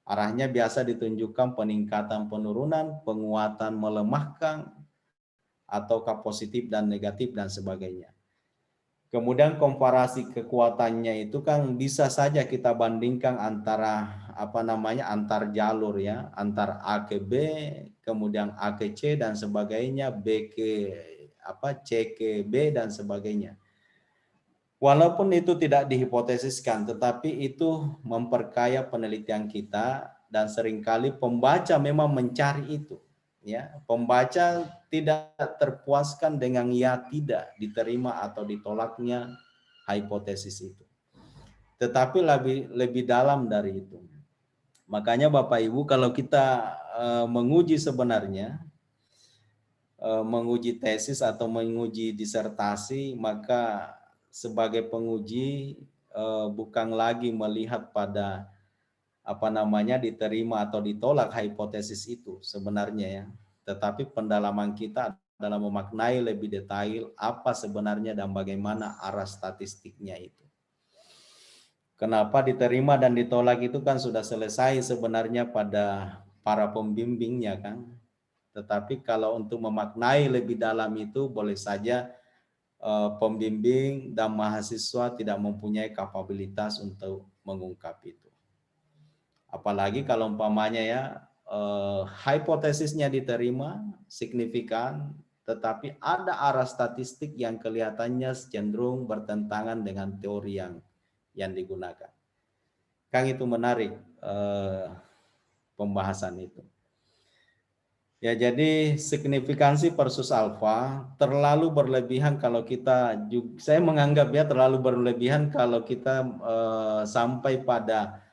Arahnya biasa ditunjukkan peningkatan penurunan, penguatan melemahkan, ataukah positif dan negatif dan sebagainya. Kemudian komparasi kekuatannya itu kan bisa saja kita bandingkan antara antar jalur ya, antar A ke B, kemudian A ke C dan sebagainya, B ke C ke B dan sebagainya. Walaupun itu tidak dihipotesiskan, tetapi itu memperkaya penelitian kita dan seringkali pembaca memang mencari itu. Ya, pembaca tidak terpuaskan dengan ya tidak diterima atau ditolaknya hipotesis itu. Tetapi lebih dalam dari itu. Makanya Bapak Ibu kalau kita menguji sebenarnya menguji tesis atau menguji disertasi, maka sebagai penguji bukan lagi melihat pada diterima atau ditolak hipotesis itu sebenarnya ya, tetapi pendalaman kita adalah memaknai lebih detail apa sebenarnya dan bagaimana arah statistiknya itu. Kenapa diterima dan ditolak itu kan sudah selesai sebenarnya pada para pembimbingnya kan. Tetapi kalau untuk memaknai lebih dalam itu boleh saja pembimbing dan mahasiswa tidak mempunyai kapabilitas untuk mengungkap itu. Apalagi kalau umpamanya ya hipotesisnya diterima signifikan, tetapi ada arah statistik yang kelihatannya cenderung bertentangan dengan teori yang digunakan. Kan itu menarik pembahasan itu. Ya, jadi signifikansi versus alfa terlalu berlebihan kalau kita saya menganggap ya terlalu berlebihan kalau kita sampai pada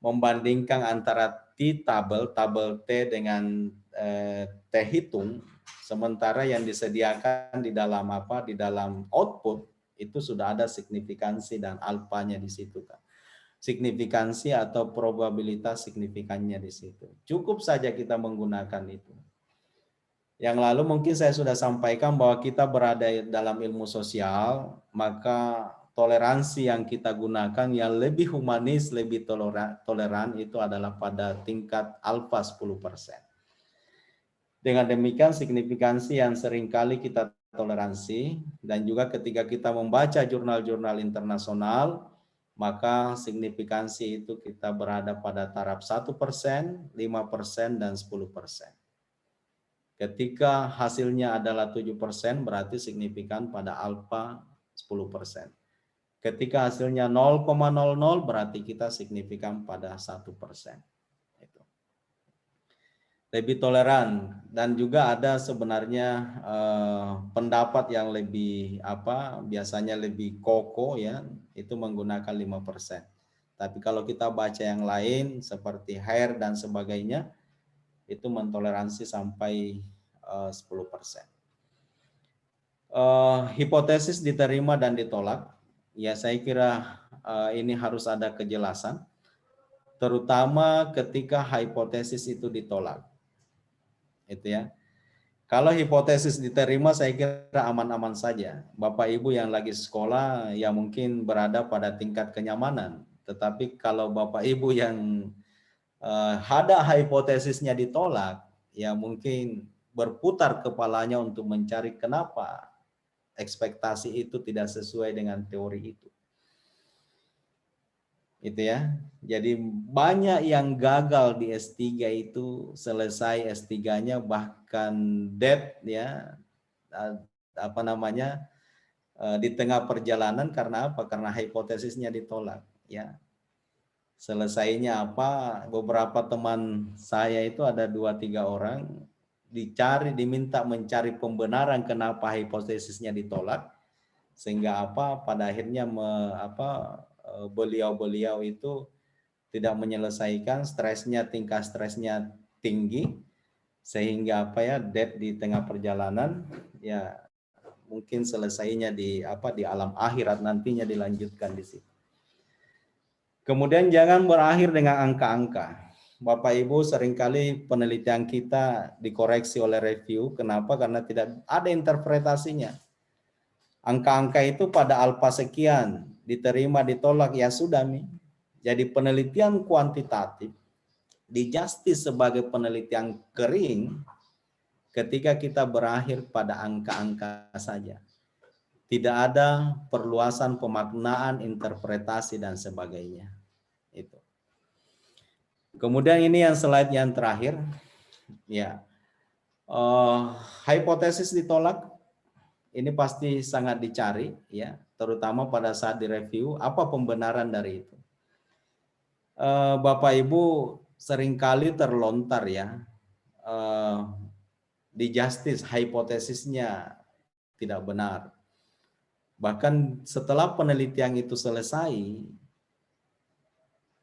membandingkan antara tabel T dengan T hitung, sementara yang disediakan di dalam di dalam output itu sudah ada signifikansi dan alfanya di situ kan. Signifikansi atau probabilitas signifikannya di situ. Cukup saja kita menggunakan itu. Yang lalu mungkin saya sudah sampaikan bahwa kita berada dalam ilmu sosial, maka toleransi yang kita gunakan yang lebih humanis, lebih toleran itu adalah pada tingkat alfa 10%. Dengan demikian signifikansi yang seringkali kita toleransi, dan juga ketika kita membaca jurnal-jurnal internasional, maka signifikansi itu kita berada pada taraf 1%, 5%, dan 10%. Ketika hasilnya adalah 7%, berarti signifikan pada alfa 10%. Ketika hasilnya 0,00, berarti kita signifikan pada 1%. Lebih toleran, dan juga ada sebenarnya pendapat yang lebih biasanya lebih kokoh ya, itu menggunakan 5%. Tapi kalau kita baca yang lain seperti Hare dan sebagainya, itu mentoleransi sampai 10%. Hipotesis diterima dan ditolak, ya saya kira ini harus ada kejelasan, terutama ketika hipotesis itu ditolak. Itu ya. Kalau hipotesis diterima, saya kira aman-aman saja. Bapak Ibu yang lagi sekolah ya mungkin berada pada tingkat kenyamanan. Tetapi kalau Bapak Ibu yang ada hipotesisnya ditolak, ya mungkin berputar kepalanya untuk mencari kenapa ekspektasi itu tidak sesuai dengan teori itu. Itu ya. Jadi banyak yang gagal di S3 itu selesai S3-nya bahkan dead ya, di tengah perjalanan. Karena apa? Karena hipotesisnya ditolak ya. Selesainya apa? Beberapa teman saya itu ada 2-3 orang diminta mencari pembenaran kenapa hipotesisnya ditolak, sehingga pada akhirnya beliau itu tidak menyelesaikan, tingkat stresnya tinggi, sehingga dead di tengah perjalanan ya, mungkin selesainya di alam akhirat, nantinya dilanjutkan di situ. Kemudian jangan berakhir dengan angka-angka. Bapak Ibu, seringkali penelitian kita dikoreksi oleh review. Kenapa? Karena tidak ada interpretasinya. Angka-angka itu pada alfa sekian, diterima, ditolak, ya sudah nih. Jadi penelitian kuantitatif di Justice sebagai penelitian kering ketika kita berakhir pada angka-angka saja. Tidak ada perluasan pemaknaan, interpretasi, dan sebagainya. Itu. Kemudian ini yang slide yang terakhir. Ya, hipotesis ditolak. Ini pasti sangat dicari ya, terutama pada saat direview apa pembenaran dari itu. Bapak Ibu seringkali terlontar ya, di Justice hipotesisnya tidak benar. Bahkan setelah penelitian itu selesai,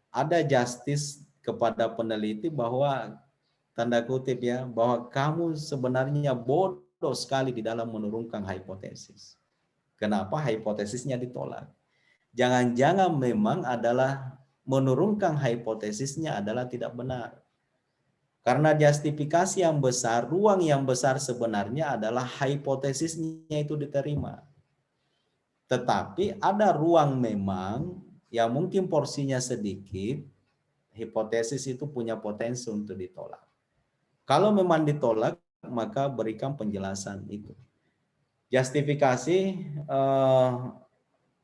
ada Justice kepada peneliti bahwa tanda kutip ya, bahwa kamu sebenarnya bodoh sekali di dalam menurunkan hipotesis. Kenapa hipotesisnya ditolak? Jangan-jangan memang adalah menurunkan hipotesisnya adalah tidak benar. Karena justifikasi yang besar, ruang yang besar sebenarnya adalah hipotesisnya itu diterima. Tetapi ada ruang memang yang mungkin porsinya sedikit, hipotesis itu punya potensi untuk ditolak. Kalau memang ditolak, maka berikan penjelasan itu. Justifikasi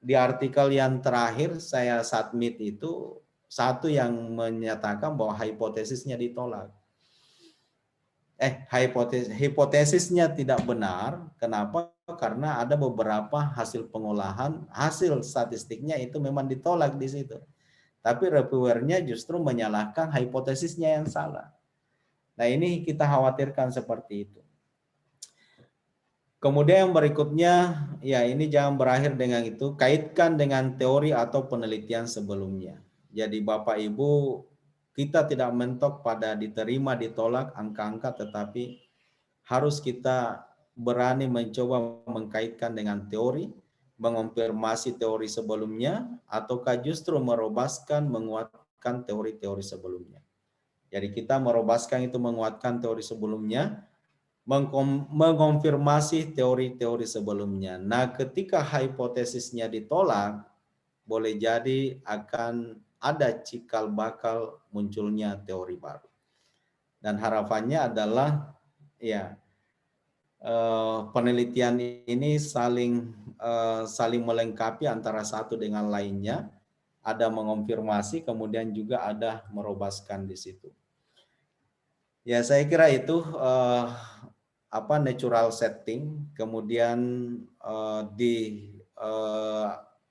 di artikel yang terakhir saya submit itu satu yang menyatakan bahwa hipotesisnya ditolak. Hipotesisnya tidak benar. Kenapa? Karena ada beberapa hasil pengolahan, hasil statistiknya itu memang ditolak di situ. Tapi reviewernya justru menyalahkan hipotesisnya yang salah. Nah, ini kita khawatirkan seperti itu. Kemudian yang berikutnya, ya ini jangan berakhir dengan itu, kaitkan dengan teori atau penelitian sebelumnya. Jadi Bapak Ibu, kita tidak mentok pada diterima, ditolak, angka-angka, tetapi harus kita berani mencoba mengkaitkan dengan teori, mengonfirmasi teori sebelumnya, ataukah justru merobaskan, menguatkan teori-teori sebelumnya. Jadi kita merobaskan itu menguatkan teori sebelumnya, mengonfirmasi teori-teori sebelumnya. Nah, ketika hipotesisnya ditolak, boleh jadi akan ada cikal bakal munculnya teori baru. Dan harapannya adalah ya penelitian ini saling melengkapi antara satu dengan lainnya, ada mengonfirmasi, kemudian juga ada merobaskan di situ. Ya, saya kira itu natural setting, kemudian di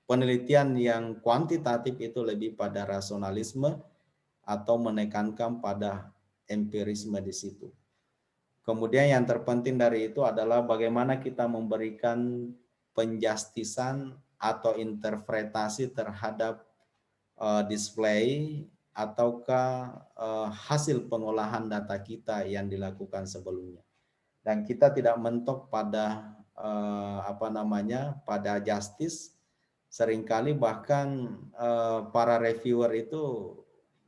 penelitian yang kuantitatif itu lebih pada rasionalisme atau menekankan pada empirisme di situ. Kemudian yang terpenting dari itu adalah bagaimana kita memberikan penjustisan atau interpretasi terhadap display ataukah hasil pengolahan data kita yang dilakukan sebelumnya. Dan kita tidak mentok pada pada justice. Seringkali bahkan para reviewer itu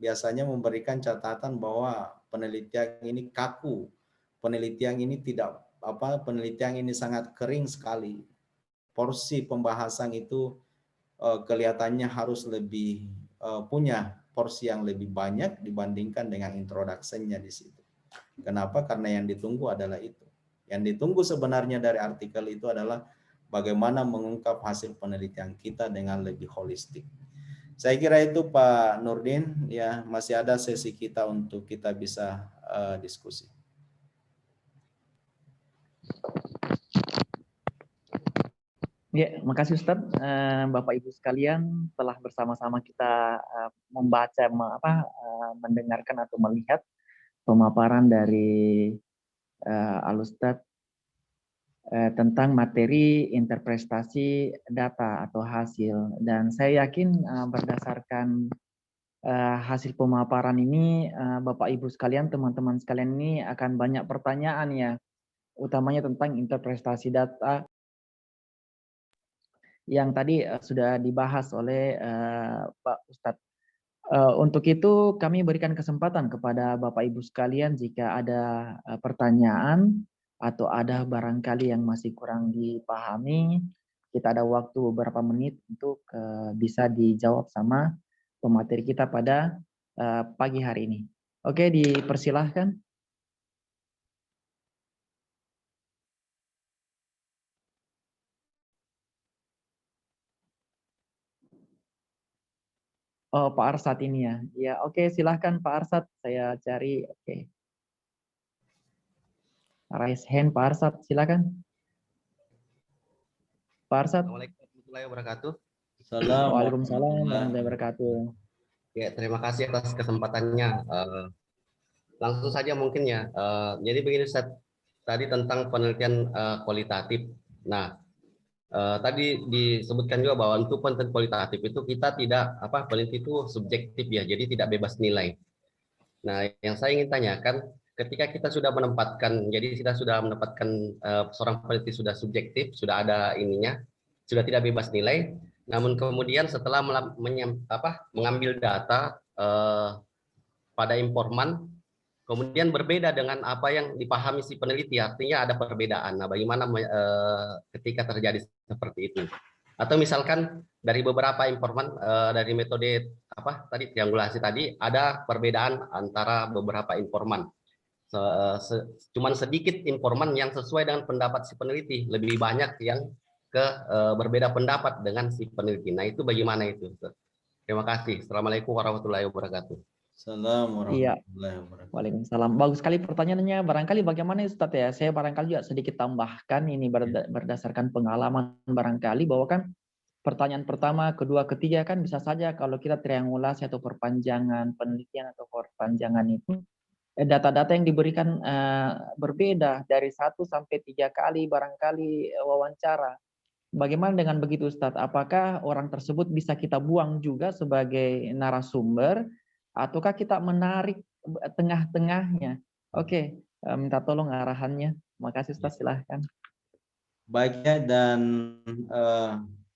biasanya memberikan catatan bahwa penelitian ini kaku, penelitian ini penelitian ini sangat kering sekali. Porsi pembahasan itu kelihatannya harus lebih punya porsi yang lebih banyak dibandingkan dengan introduction-nya di situ. Kenapa? Karena yang ditunggu adalah itu. Yang ditunggu sebenarnya dari artikel itu adalah bagaimana mengungkap hasil penelitian kita dengan lebih holistik. Saya kira itu Pak Nurdin, ya masih ada sesi kita untuk kita bisa diskusi. Ya, makasih Ustadz. Bapak Ibu sekalian telah bersama-sama kita membaca, mendengarkan atau melihat pemaparan dari Al-Ustadz tentang materi interpretasi data atau hasil. Dan saya yakin berdasarkan hasil pemaparan ini, Bapak Ibu sekalian, teman-teman sekalian ini akan banyak pertanyaan ya, utamanya tentang interpretasi data yang tadi sudah dibahas oleh Pak Ustadz. Untuk itu kami berikan kesempatan kepada Bapak Ibu sekalian jika ada pertanyaan atau ada barangkali yang masih kurang dipahami, kita ada waktu beberapa menit untuk bisa dijawab sama pemateri kita pada pagi hari ini. Oke, dipersilahkan. Oh, Pak Arsat ini ya. Ya, oke, silahkan Pak Arsat. Saya cari. Oke. Raise hand Pak Arsat, silakan. Pak Arsat. Assalamualaikum warahmatullahi wabarakatuh. Waalaikumsalam warahmatullahi wabarakatuh. Ya, terima kasih atas kesempatannya. Langsung saja mungkin ya. Jadi begini, tadi tentang penelitian kualitatif. Nah, tadi disebutkan juga bahwa untuk penelitian kualitatif itu kita tidak peneliti itu subjektif ya, jadi tidak bebas nilai. Nah, yang saya ingin tanyakan, ketika kita sudah menempatkan, jadi kita sudah menempatkan seorang peneliti sudah subjektif, sudah ada ininya, sudah tidak bebas nilai, namun kemudian setelah mengambil data pada informan, kemudian berbeda dengan apa yang dipahami si peneliti, artinya ada perbedaan. Nah, bagaimana ketika terjadi seperti itu? Atau misalkan dari beberapa informan dari metode tadi triangulasi tadi ada perbedaan antara beberapa informan. Cuman sedikit informan yang sesuai dengan pendapat si peneliti, lebih banyak yang berbeda pendapat dengan si peneliti. Nah, itu bagaimana itu? Terima kasih. Assalamualaikum warahmatullahi wabarakatuh. Assalamualaikum Iya. warahmatullahi wabarakatuh. Waalaikumsalam. Bagus sekali pertanyaannya. Barangkali bagaimana Ustadz ya? Saya barangkali juga sedikit tambahkan ini berdasarkan pengalaman barangkali bahwa kan pertanyaan pertama, kedua, ketiga kan bisa saja kalau kita triangulasi atau perpanjangan penelitian atau perpanjangan itu data-data yang diberikan berbeda dari 1 sampai 3 kali barangkali wawancara. Bagaimana dengan begitu Ustadz? Apakah orang tersebut bisa kita buang juga sebagai narasumber ataukah kita menarik tengah-tengahnya? Oke, minta tolong arahannya. Makasih Ustadz, silahkan. Baiknya dan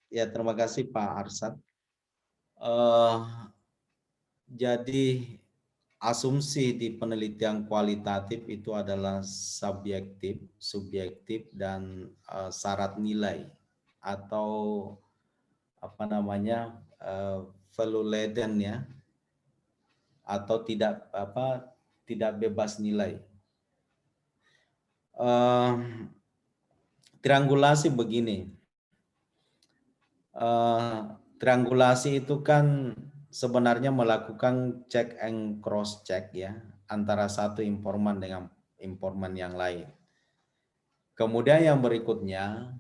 ya terima kasih Pak Arsat. Jadi asumsi di penelitian kualitatif itu adalah subjektif, subjektif, dan syarat nilai atau apa namanya value laden ya, atau tidak bebas nilai. Triangulasi begini, triangulasi itu kan sebenarnya melakukan check and cross check ya antara satu informan dengan informan yang lain. Kemudian yang berikutnya,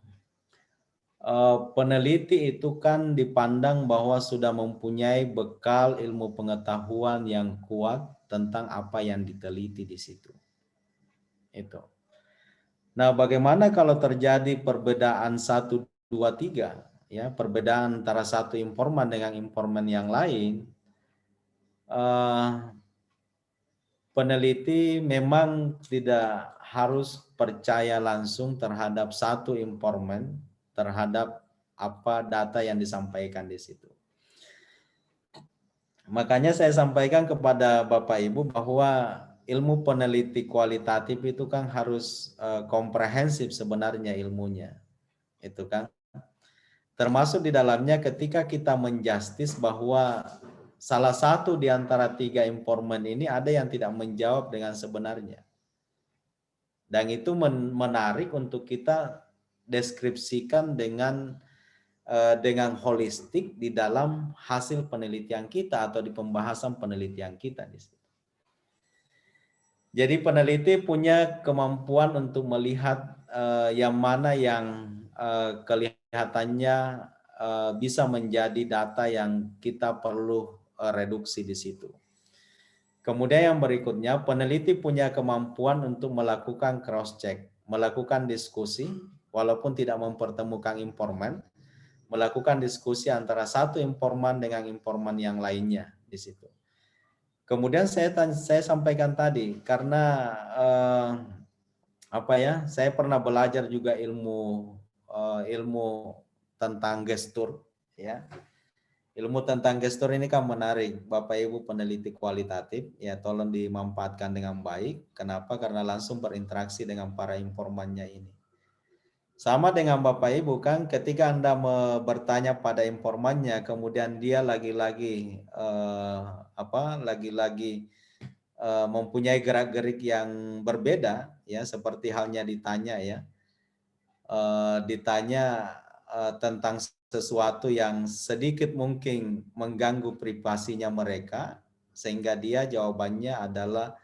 peneliti itu kan dipandang bahwa sudah mempunyai bekal ilmu pengetahuan yang kuat tentang apa yang diteliti di situ. Itu. Nah, bagaimana kalau terjadi perbedaan 1, 2, 3, ya, perbedaan antara satu informan dengan informan yang lain, peneliti memang tidak harus percaya langsung terhadap satu informan, terhadap apa data yang disampaikan di situ. Makanya saya sampaikan kepada Bapak Ibu bahwa ilmu peneliti kualitatif itu kan harus komprehensif sebenarnya ilmunya. Itu kan. Termasuk di dalamnya ketika kita menjustis bahwa salah satu di antara 3 informan ini ada yang tidak menjawab dengan sebenarnya. Dan itu menarik untuk kita deskripsikan dengan holistik di dalam hasil penelitian kita atau di pembahasan penelitian kita di situ. Jadi peneliti punya kemampuan untuk melihat yang mana yang kelihatannya bisa menjadi data yang kita perlu reduksi di situ. Kemudian yang berikutnya, peneliti punya kemampuan untuk melakukan cross check, melakukan diskusi walaupun tidak mempertemukan informan, melakukan diskusi antara satu informan dengan informan yang lainnya di situ. Kemudian saya sampaikan tadi karena saya pernah belajar juga ilmu tentang gestur ya. Ilmu tentang gestur ini kan menarik, Bapak Ibu peneliti kualitatif, ya tolong dimanfaatkan dengan baik. Kenapa? Karena langsung berinteraksi dengan para informannya ini. Sama dengan Bapak Ibu kan, ketika Anda bertanya pada informannya, kemudian dia lagi-lagi mempunyai gerak-gerik yang berbeda, ya seperti halnya ditanya ya, tentang sesuatu yang sedikit mungkin mengganggu privasinya mereka, sehingga dia jawabannya adalah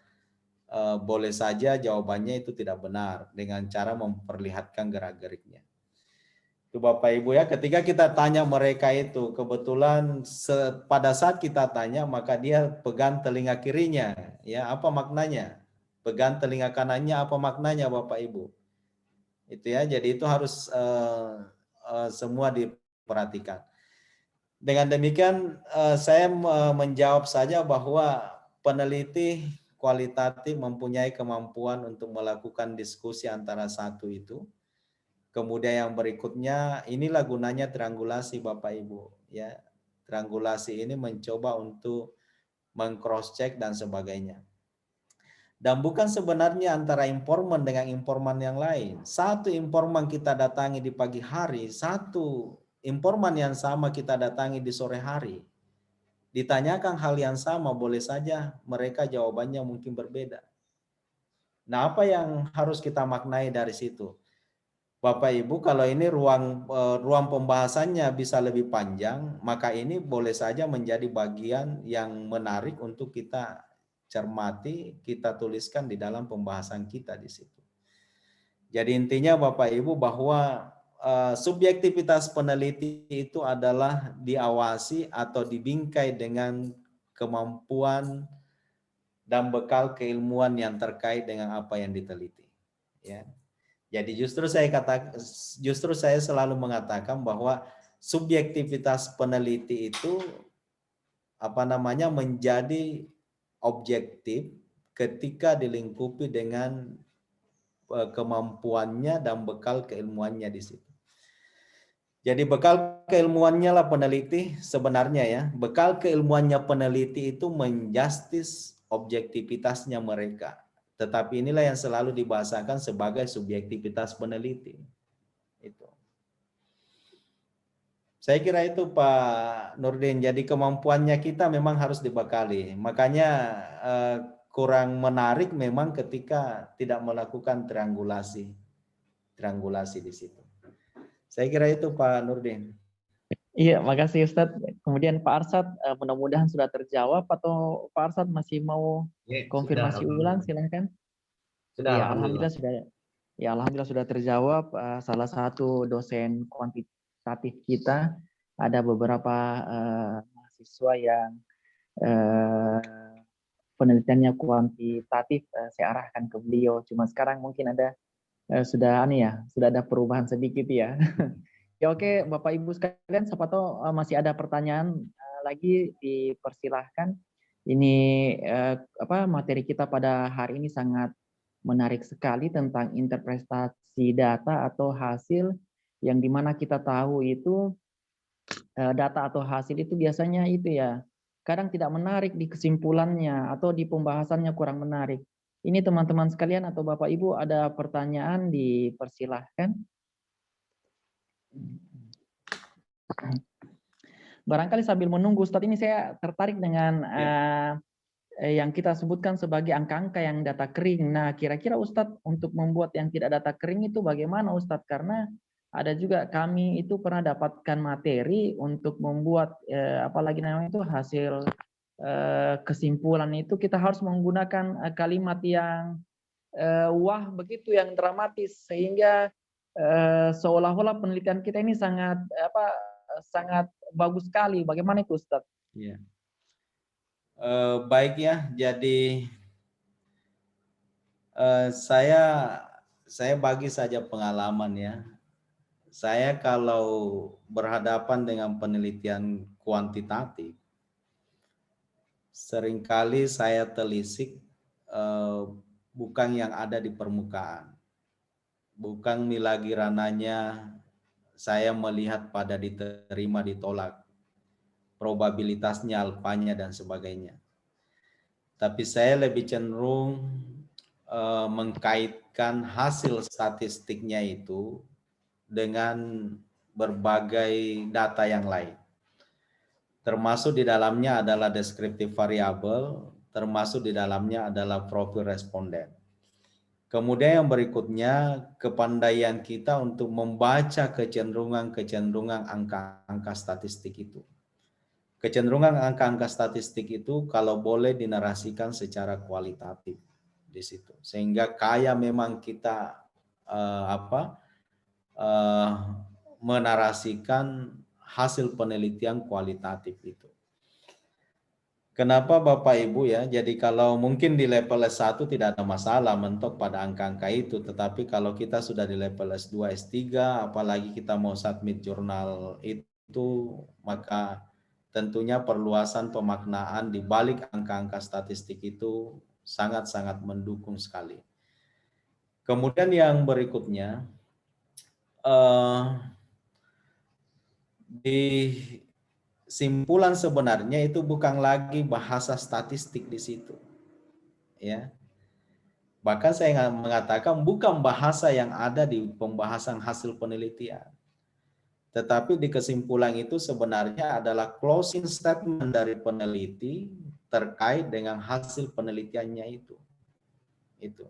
boleh saja jawabannya itu tidak benar dengan cara memperlihatkan gerak-geriknya. Itu Bapak Ibu ya, ketika kita tanya mereka itu, kebetulan pada saat kita tanya maka dia pegang telinga kirinya, ya apa maknanya? Pegang telinga kanannya, apa maknanya Bapak Ibu? Itu ya, jadi itu harus semua diperhatikan. Dengan demikian saya menjawab saja bahwa peneliti kualitatif mempunyai kemampuan untuk melakukan diskusi antara satu itu. Kemudian yang berikutnya, inilah gunanya triangulasi Bapak Ibu ya. Triangulasi ini mencoba untuk meng-cross check dan sebagainya. Dan bukan sebenarnya antara informan dengan informan yang lain. Satu informan kita datangi di pagi hari, satu informan yang sama kita datangi di sore hari. Ditanyakan hal yang sama, boleh saja mereka jawabannya mungkin berbeda. Nah, apa yang harus kita maknai dari situ? Bapak Ibu, kalau ini ruang pembahasannya bisa lebih panjang, maka ini boleh saja menjadi bagian yang menarik untuk kita cermati, kita tuliskan di dalam pembahasan kita di situ. Jadi intinya Bapak Ibu bahwa subjektivitas peneliti itu adalah diawasi atau dibingkai dengan kemampuan dan bekal keilmuan yang terkait dengan apa yang diteliti. Ya. Jadi justru saya selalu mengatakan bahwa subjektivitas peneliti itu menjadi objektif ketika dilingkupi dengan kemampuannya dan bekal keilmuannya di situ. Jadi bekal keilmuannya lah peneliti sebenarnya ya. Bekal keilmuannya peneliti itu menjustis objektivitasnya mereka. Tetapi inilah yang selalu dibahasakan sebagai subjektivitas peneliti. Itu. Saya kira itu Pak Nurdin. Jadi kemampuannya kita memang harus dibekali. Makanya kurang menarik memang ketika tidak melakukan triangulasi di situ. Saya kira itu Pak Nurdin. Iya, makasih Ustadz. Kemudian Pak Arsad, mudah-mudahan sudah terjawab atau Pak Arsad masih mau konfirmasi ulang, silahkan. Sudah, Ya, alhamdulillah. Alhamdulillah sudah terjawab. Salah satu dosen kuantitatif kita, ada beberapa mahasiswa yang penelitiannya kuantitatif, saya arahkan ke beliau. Cuma sekarang mungkin ada sudah ada perubahan sedikit ya. Ya oke, Bapak Ibu sekalian, siapa tahu masih ada pertanyaan lagi, dipersilahkan. Ini materi kita pada hari ini sangat menarik sekali tentang interpretasi data atau hasil, yang dimana kita tahu itu data atau hasil itu biasanya itu ya kadang tidak menarik di kesimpulannya atau di pembahasannya kurang menarik. Ini teman-teman sekalian atau Bapak Ibu ada pertanyaan, dipersilahkan. Barangkali sambil menunggu Ustadz, ini saya tertarik dengan yang kita sebutkan sebagai angka-angka yang data kering. Nah, kira-kira Ustadz untuk membuat yang tidak data kering itu bagaimana Ustadz? Karena ada juga kami itu pernah dapatkan materi untuk membuat apalagi namanya itu hasil kesimpulan itu kita harus menggunakan kalimat yang wah begitu, yang dramatis, sehingga seolah-olah penelitian kita ini sangat sangat bagus sekali. Bagaimana itu Ustadz? Ya. Baik ya, jadi saya bagi saja pengalaman ya. Saya kalau berhadapan dengan penelitian kuantitatif, seringkali saya telisik bukan yang ada di permukaan. Bukan lagi rananya saya melihat pada diterima ditolak, probabilitasnya, alfanya dan sebagainya. Tapi saya lebih cenderung mengkaitkan hasil statistiknya itu dengan berbagai data yang lain. Termasuk di dalamnya adalah deskriptif variabel, termasuk di dalamnya adalah profil responden. Kemudian yang berikutnya, kepandaian kita untuk membaca kecenderungan angka-angka statistik itu. Kecenderungan angka-angka statistik itu kalau boleh dinarasikan secara kualitatif di situ, sehingga kaya memang kita menarasikan hasil penelitian kualitatif itu. Kenapa Bapak Ibu ya? Jadi kalau mungkin di level S1 tidak ada masalah mentok pada angka-angka itu, tetapi kalau kita sudah di level S2, S3, apalagi kita mau submit jurnal itu, maka tentunya perluasan pemaknaan di balik angka-angka statistik itu sangat-sangat mendukung sekali. Kemudian yang berikutnya, di simpulan sebenarnya itu bukan lagi bahasa statistik di situ. Ya. Bahkan saya mengatakan bukan bahasa yang ada di pembahasan hasil penelitian. Tetapi di kesimpulan itu sebenarnya adalah closing statement dari peneliti terkait dengan hasil penelitiannya itu. Itu.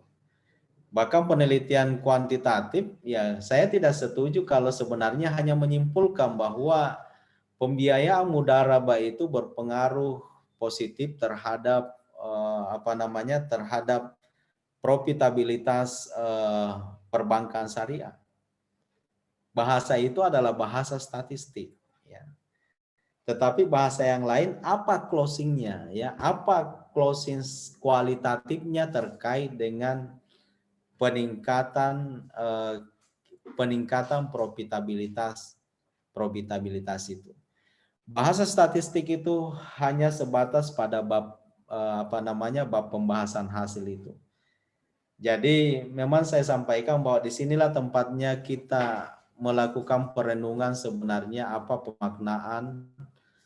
Bahkan penelitian kuantitatif, ya saya tidak setuju kalau sebenarnya hanya menyimpulkan bahwa pembiayaan mudharabah itu berpengaruh positif terhadap terhadap profitabilitas perbankan syariah. Bahasa itu adalah bahasa statistik. Ya. Tetapi bahasa yang lain, apa closingnya? Ya, apa closing kualitatifnya terkait dengan peningkatan profitabilitas itu. Bahasa statistik itu hanya sebatas pada bab bab pembahasan hasil itu. Jadi memang saya sampaikan bahwa disinilah tempatnya kita melakukan perenungan sebenarnya apa pemaknaan,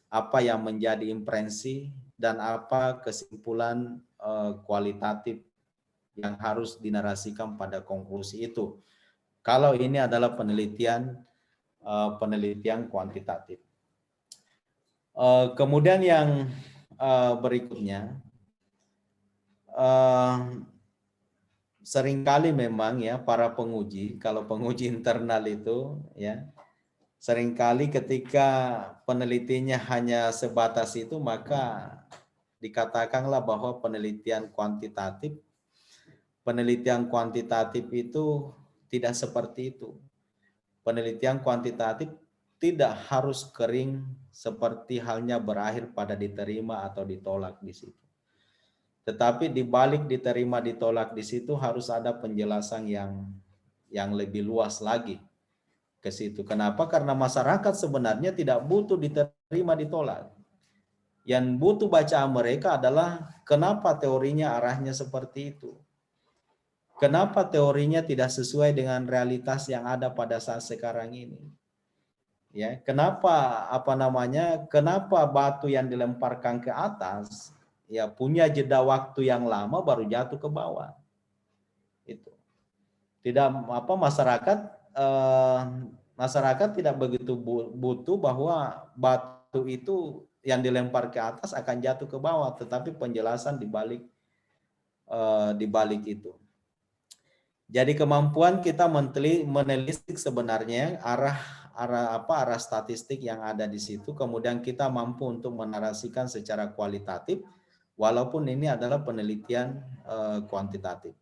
apa yang menjadi impresi dan apa kesimpulan kualitatif yang harus dinarasikan pada konklusi itu. Kalau ini adalah penelitian kuantitatif. Kemudian yang berikutnya, seringkali memang ya para penguji, kalau penguji internal itu ya, seringkali ketika penelitinya hanya sebatas itu, maka dikatakanlah bahwa penelitian kuantitatif itu tidak seperti itu. Penelitian kuantitatif tidak harus kering seperti halnya berakhir pada diterima atau ditolak di situ. Tetapi di balik diterima ditolak di situ harus ada penjelasan yang lebih luas lagi ke situ. Kenapa? Karena masyarakat sebenarnya tidak butuh diterima ditolak. Yang butuh bacaan mereka adalah kenapa teorinya arahnya seperti itu. Kenapa teorinya tidak sesuai dengan realitas yang ada pada saat sekarang ini? Ya, kenapa kenapa batu yang dilemparkan ke atas ya punya jeda waktu yang lama baru jatuh ke bawah? Itu. Tidak masyarakat tidak begitu butuh bahwa batu itu yang dilempar ke atas akan jatuh ke bawah, tetapi penjelasan di balik itu. Jadi kemampuan kita menelisik sebenarnya arah statistik yang ada di situ, kemudian kita mampu untuk menarasikan secara kualitatif, walaupun ini adalah penelitian kuantitatif.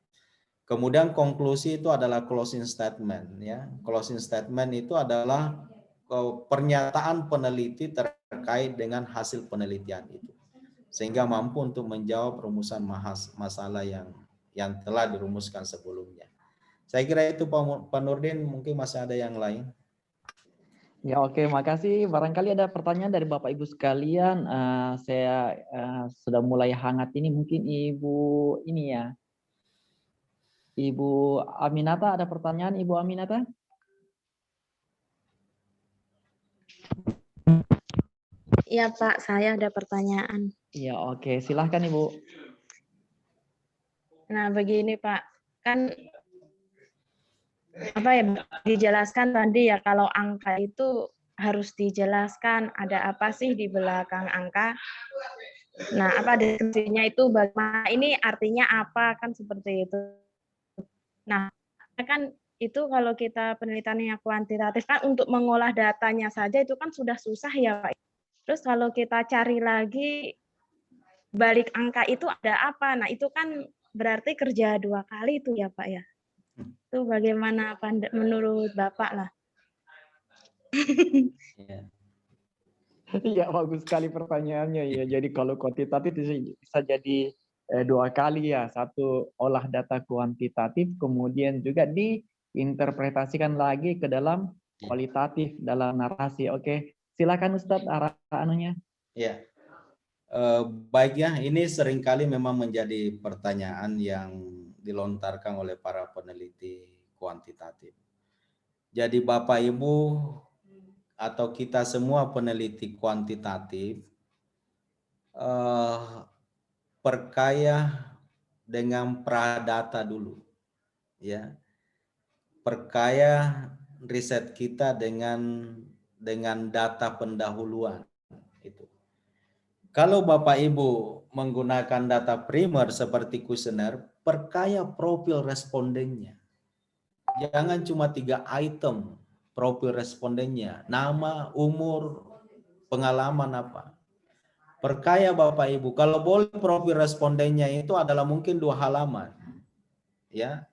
Kemudian konklusi itu adalah closing statement, ya. Closing statement itu adalah pernyataan peneliti terkait dengan hasil penelitian itu, sehingga mampu untuk menjawab rumusan masalah yang telah dirumuskan sebelumnya. Saya kira itu Pak Nurdin, mungkin masih ada yang lain. Ya oke, makasih. Barangkali ada pertanyaan dari Bapak Ibu sekalian. Saya sudah mulai hangat ini, mungkin Ibu ini ya. Ibu Aminata, ada pertanyaan Ibu Aminata? Iya Pak, saya ada pertanyaan. Iya oke, silahkan Ibu. Nah begini Pak, kan dijelaskan tadi ya kalau angka itu harus dijelaskan ada apa sih di belakang angka. Nah deskripsinya itu bagaimana, ini artinya apa, kan seperti itu. Nah kan itu kalau kita penelitiannya kuantitatif kan untuk mengolah datanya saja itu kan sudah susah ya Pak. Terus kalau kita cari lagi balik angka itu ada apa, nah itu kan berarti kerja 2 kali itu ya Pak ya. Itu bagaimana menurut Bapak lah? Iya, bagus sekali pertanyaannya ya. Jadi kalau kuantitatif bisa jadi 2 kali ya. Satu olah data kuantitatif, kemudian juga diinterpretasikan lagi ke dalam kualitatif dalam narasi. Oke, silakan Ustadz arah anunya. Ya, baik ya. Ini seringkali memang menjadi pertanyaan yang dilontarkan oleh para peneliti kuantitatif. Jadi Bapak Ibu atau kita semua peneliti kuantitatif perkaya dengan pradata dulu, ya. Perkaya riset kita dengan data pendahuluan itu. Kalau Bapak Ibu menggunakan data primer seperti kuesioner, perkaya profil respondennya. Jangan cuma 3 item profil respondennya, nama, umur, pengalaman apa. Perkaya Bapak Ibu, kalau boleh profil respondennya itu adalah mungkin 2 halaman. Ya.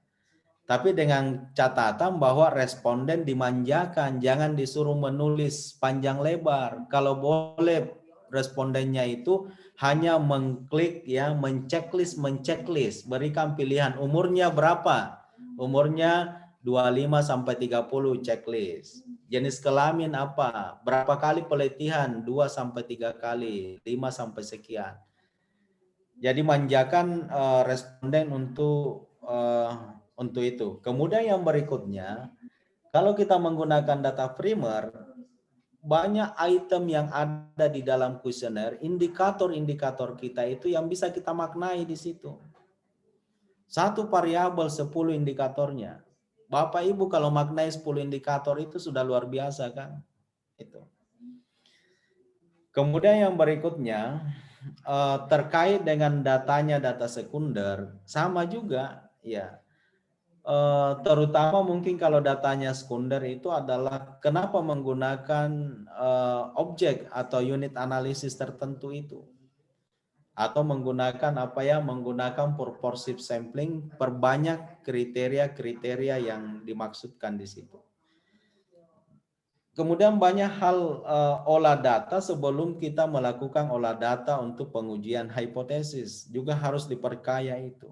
Tapi dengan catatan bahwa responden dimanjakan, jangan disuruh menulis panjang lebar. Kalau boleh respondennya itu hanya mengklik ya, menceklis, berikan pilihan umurnya berapa? Umurnya 25 sampai 30 checklist. Jenis kelamin apa? Berapa kali pelatihan? 2 sampai 3 kali, 5 sampai sekian. Jadi manjakan responden untuk itu. Kemudian yang berikutnya, kalau kita menggunakan data primer, banyak item yang ada di dalam kuesioner, indikator-indikator kita itu yang bisa kita maknai di situ. Satu variabel 10 indikatornya. Bapak Ibu kalau maknai 10 indikator itu sudah luar biasa kan? Itu. Kemudian yang berikutnya terkait dengan datanya data sekunder sama juga ya. Terutama mungkin kalau datanya sekunder itu adalah kenapa menggunakan objek atau unit analisis tertentu itu, atau menggunakan menggunakan purposive sampling, perbanyak kriteria-kriteria yang dimaksudkan di situ. Kemudian banyak hal olah data sebelum kita melakukan olah data untuk pengujian hipotesis juga harus diperkaya itu.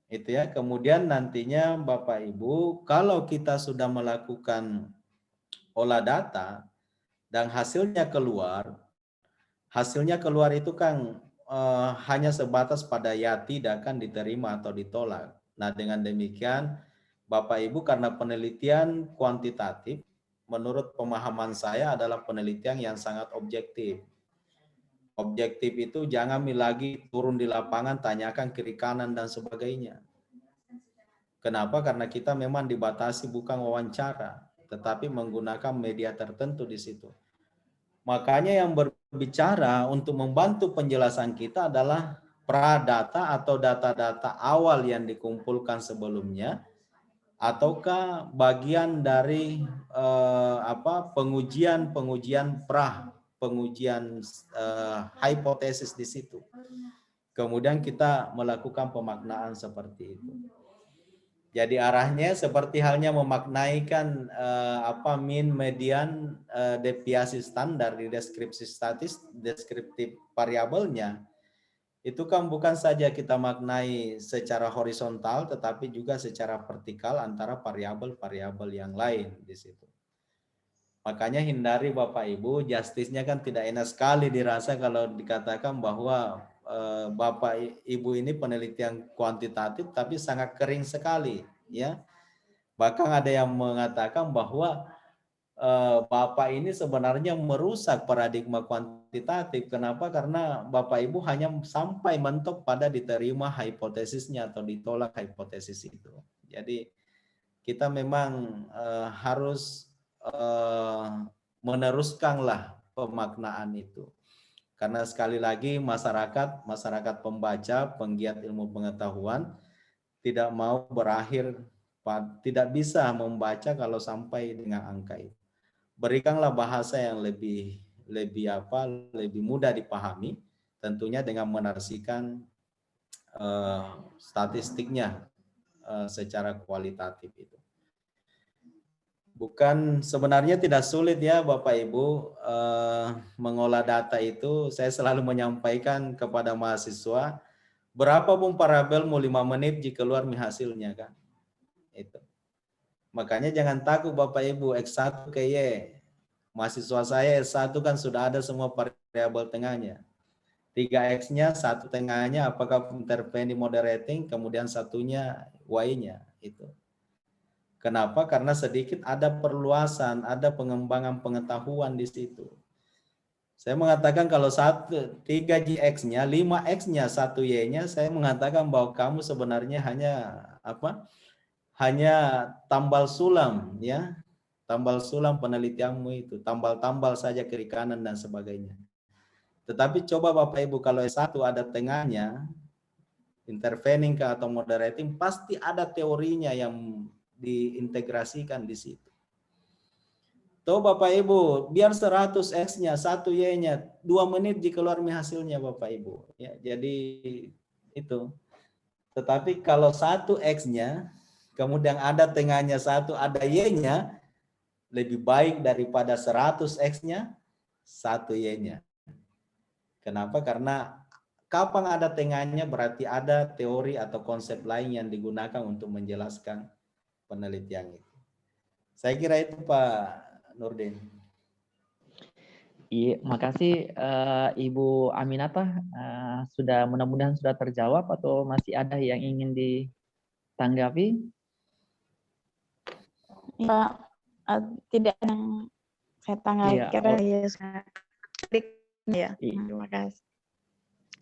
Itu ya. Kemudian nantinya Bapak Ibu, kalau kita sudah melakukan olah data dan hasilnya keluar itu kan hanya sebatas pada ya tidak kan diterima atau ditolak. Nah, dengan demikian Bapak Ibu, karena penelitian kuantitatif menurut pemahaman saya adalah penelitian yang sangat objektif. Objektif itu jangan lagi turun di lapangan tanyakan kiri kanan dan sebagainya. Kenapa? Karena kita memang dibatasi bukan wawancara, tetapi menggunakan media tertentu di situ. Makanya yang berbicara untuk membantu penjelasan kita adalah pradata atau data-data awal yang dikumpulkan sebelumnya, ataukah bagian dari pengujian hipotesis di situ. Kemudian kita melakukan pemaknaan seperti itu. Jadi arahnya seperti halnya memaknaikan mean, median, deviasi standar di deskriptif variabelnya. Itu kan bukan saja kita maknai secara horizontal, tetapi juga secara vertikal antara variabel-variabel yang lain di situ. Makanya hindari Bapak Ibu, justice-nya kan tidak enak sekali dirasa kalau dikatakan bahwa Bapak Ibu ini penelitian kuantitatif tapi sangat kering sekali, ya. Bahkan ada yang mengatakan bahwa Bapak ini sebenarnya merusak paradigma kuantitatif. Kenapa? Karena Bapak Ibu hanya sampai mentok pada diterima hipotesisnya atau ditolak hipotesis itu. Jadi kita memang harus meneruskanlah pemaknaan itu. Karena sekali lagi masyarakat pembaca, penggiat ilmu pengetahuan tidak mau berakhir, tidak bisa membaca kalau sampai dengan angka itu. Berikanlah bahasa yang lebih mudah dipahami, tentunya dengan menarasikan statistiknya secara kualitatif itu. Bukan, sebenarnya tidak sulit ya Bapak Ibu mengolah data itu. Saya selalu menyampaikan kepada mahasiswa, berapa pun variabel mau 5 menit jika keluar hasilnya kan. Itu. Makanya jangan takut Bapak Ibu, X1 ke Y. Mahasiswa saya S1 kan sudah ada semua variabel tengahnya. 3X-nya, satu tengahnya, apakah intervening moderating, kemudian satunya Y-nya. Itu. Kenapa? Karena sedikit ada perluasan, ada pengembangan pengetahuan di situ. Saya mengatakan kalau 3X-nya, 5X-nya, 1Y-nya, saya mengatakan bahwa kamu sebenarnya hanya tambal sulam, ya. Tambal sulam penelitianmu itu, tambal-tambal saja kiri kanan dan sebagainya. Tetapi coba Bapak Ibu kalau S1 ada tengahnya, intervening ke atau moderating, pasti ada teorinya yang diintegrasikan di situ. Tuh Bapak Ibu, biar 100X-nya, 1Y-nya, 2 menit jika keluar hasilnya Bapak Ibu. Ya, jadi itu. Tetapi kalau 1X-nya, kemudian ada tengahnya 1, ada Y-nya, lebih baik daripada 100X-nya, 1Y-nya. Kenapa? Karena kapan ada tengahnya berarti ada teori atau konsep lain yang digunakan untuk menjelaskan penelitian itu. Saya kira itu Pak Nurdin. Iya, makasih Ibu Aminata. Mudah-mudahan sudah terjawab atau masih ada yang ingin ditanggapi? Ya, tidak yang Saya tanggal Iya, kira oh, ya. Ya, i- terima kasih.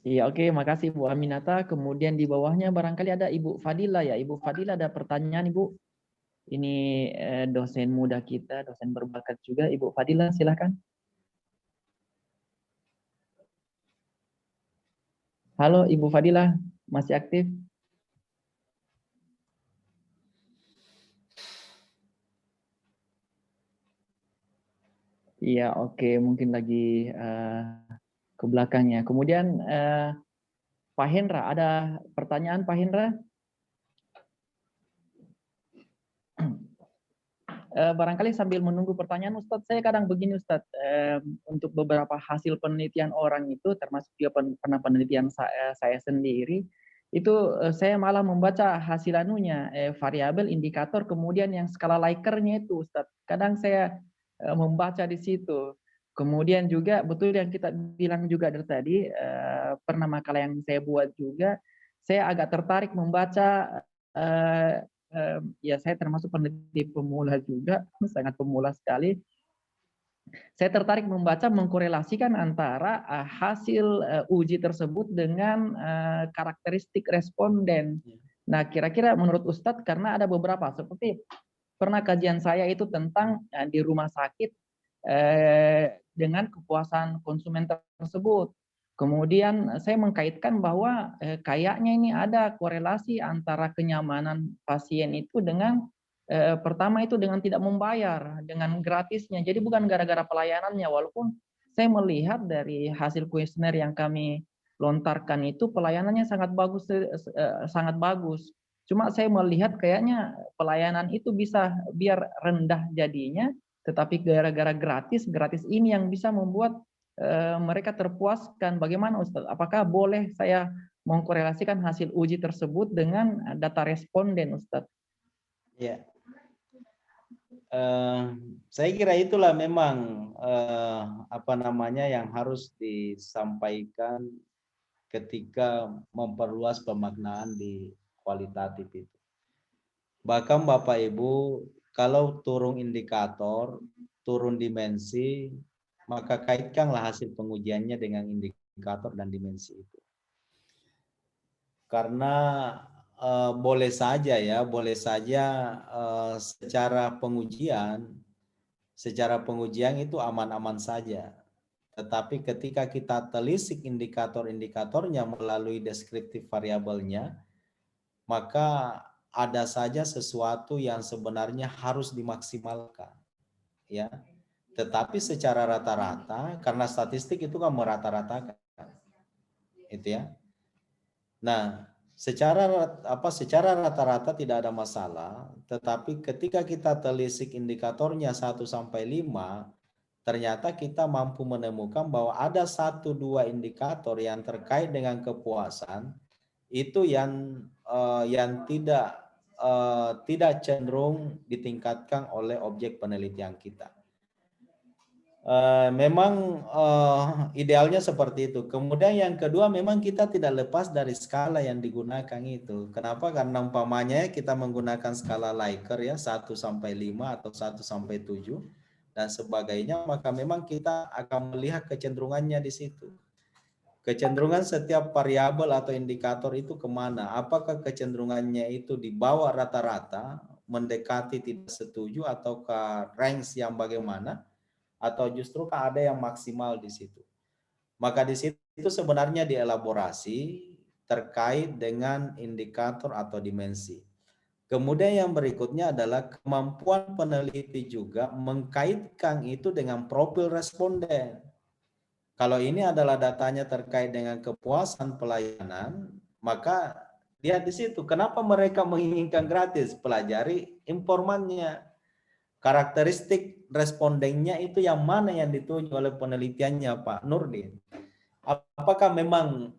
iya, oke, makasih Bu Aminata. Kemudian di bawahnya barangkali ada Ibu Fadila ya. Ibu Fadila ada pertanyaan Ibu. Ini dosen muda kita, dosen berbakat juga. Ibu Fadila, silakan. Halo Ibu Fadila, masih aktif? Iya, oke, mungkin lagi ke belakangnya. Kemudian Pak Hendra, ada pertanyaan Pak Hendra? Barangkali sambil menunggu pertanyaan Ustadz, saya kadang begini Ustadz, untuk beberapa hasil penelitian orang itu, termasuk juga pernah penelitian saya sendiri, itu saya malah membaca hasil anunya, variabel, indikator, kemudian yang skala Likert-nya itu Ustadz. Kadang saya membaca di situ. Kemudian juga betul yang kita bilang juga dari tadi, pernah makalah yang saya buat juga, saya agak tertarik membaca ya saya termasuk peneliti pemula juga, sangat pemula sekali. Saya tertarik membaca, mengkorelasikan antara hasil uji tersebut dengan karakteristik responden. Nah, kira-kira menurut Ustadz, karena ada beberapa, seperti pernah kajian saya itu tentang di rumah sakit dengan kepuasan konsumen tersebut. Kemudian saya mengkaitkan bahwa kayaknya ini ada korelasi antara kenyamanan pasien itu dengan pertama itu dengan tidak membayar, dengan gratisnya. Jadi bukan gara-gara pelayanannya, walaupun saya melihat dari hasil kuesioner yang kami lontarkan itu pelayanannya sangat bagus, sangat bagus. Cuma saya melihat kayaknya pelayanan itu bisa biar rendah jadinya, tetapi gara-gara gratis ini yang bisa membuat mereka terpuaskan. Bagaimana Ustaz? Apakah boleh saya mengkorelasikan hasil uji tersebut dengan data responden Ustaz? Ya, saya kira itulah memang apa namanya yang harus disampaikan ketika memperluas pemaknaan di kualitatif itu. Bahkan Bapak Ibu, kalau turun indikator, turun dimensi, maka kaitkanlah hasil pengujiannya dengan indikator dan dimensi itu. Karena boleh saja ya, boleh saja secara pengujian itu aman-aman saja. Tetapi ketika kita telisik indikator-indikatornya melalui deskriptif variabelnya, maka ada saja sesuatu yang sebenarnya harus dimaksimalkan, ya. Tetapi secara rata-rata, karena statistik itu kan merata-ratakan, itu ya. Nah, secara rata-rata tidak ada masalah, tetapi ketika kita telisik indikatornya 1 sampai 5, ternyata kita mampu menemukan bahwa ada 1-2 indikator yang terkait dengan kepuasan itu yang tidak cenderung ditingkatkan oleh objek penelitian kita. Memang idealnya seperti itu. Kemudian yang kedua, memang kita tidak lepas dari skala yang digunakan itu. Kenapa? Karena umpamanya kita menggunakan skala Likert ya 1 sampai 5 atau 1 sampai 7 dan sebagainya, maka memang kita akan melihat kecenderungannya di situ. Kecenderungan setiap variabel atau indikator itu kemana? Apakah kecenderungannya itu di bawah rata-rata, mendekati tidak setuju, atau ke range yang bagaimana? Atau justru ada yang maksimal di situ? Maka di situ sebenarnya dielaborasi terkait dengan indikator atau dimensi. Kemudian yang berikutnya adalah kemampuan peneliti juga mengkaitkan itu dengan profil responden. Kalau ini adalah datanya terkait dengan kepuasan pelayanan, maka lihat di situ kenapa mereka menginginkan gratis. Pelajari informannya, karakteristik respondennya itu yang mana yang dituju oleh penelitiannya Pak Nurdin. Apakah memang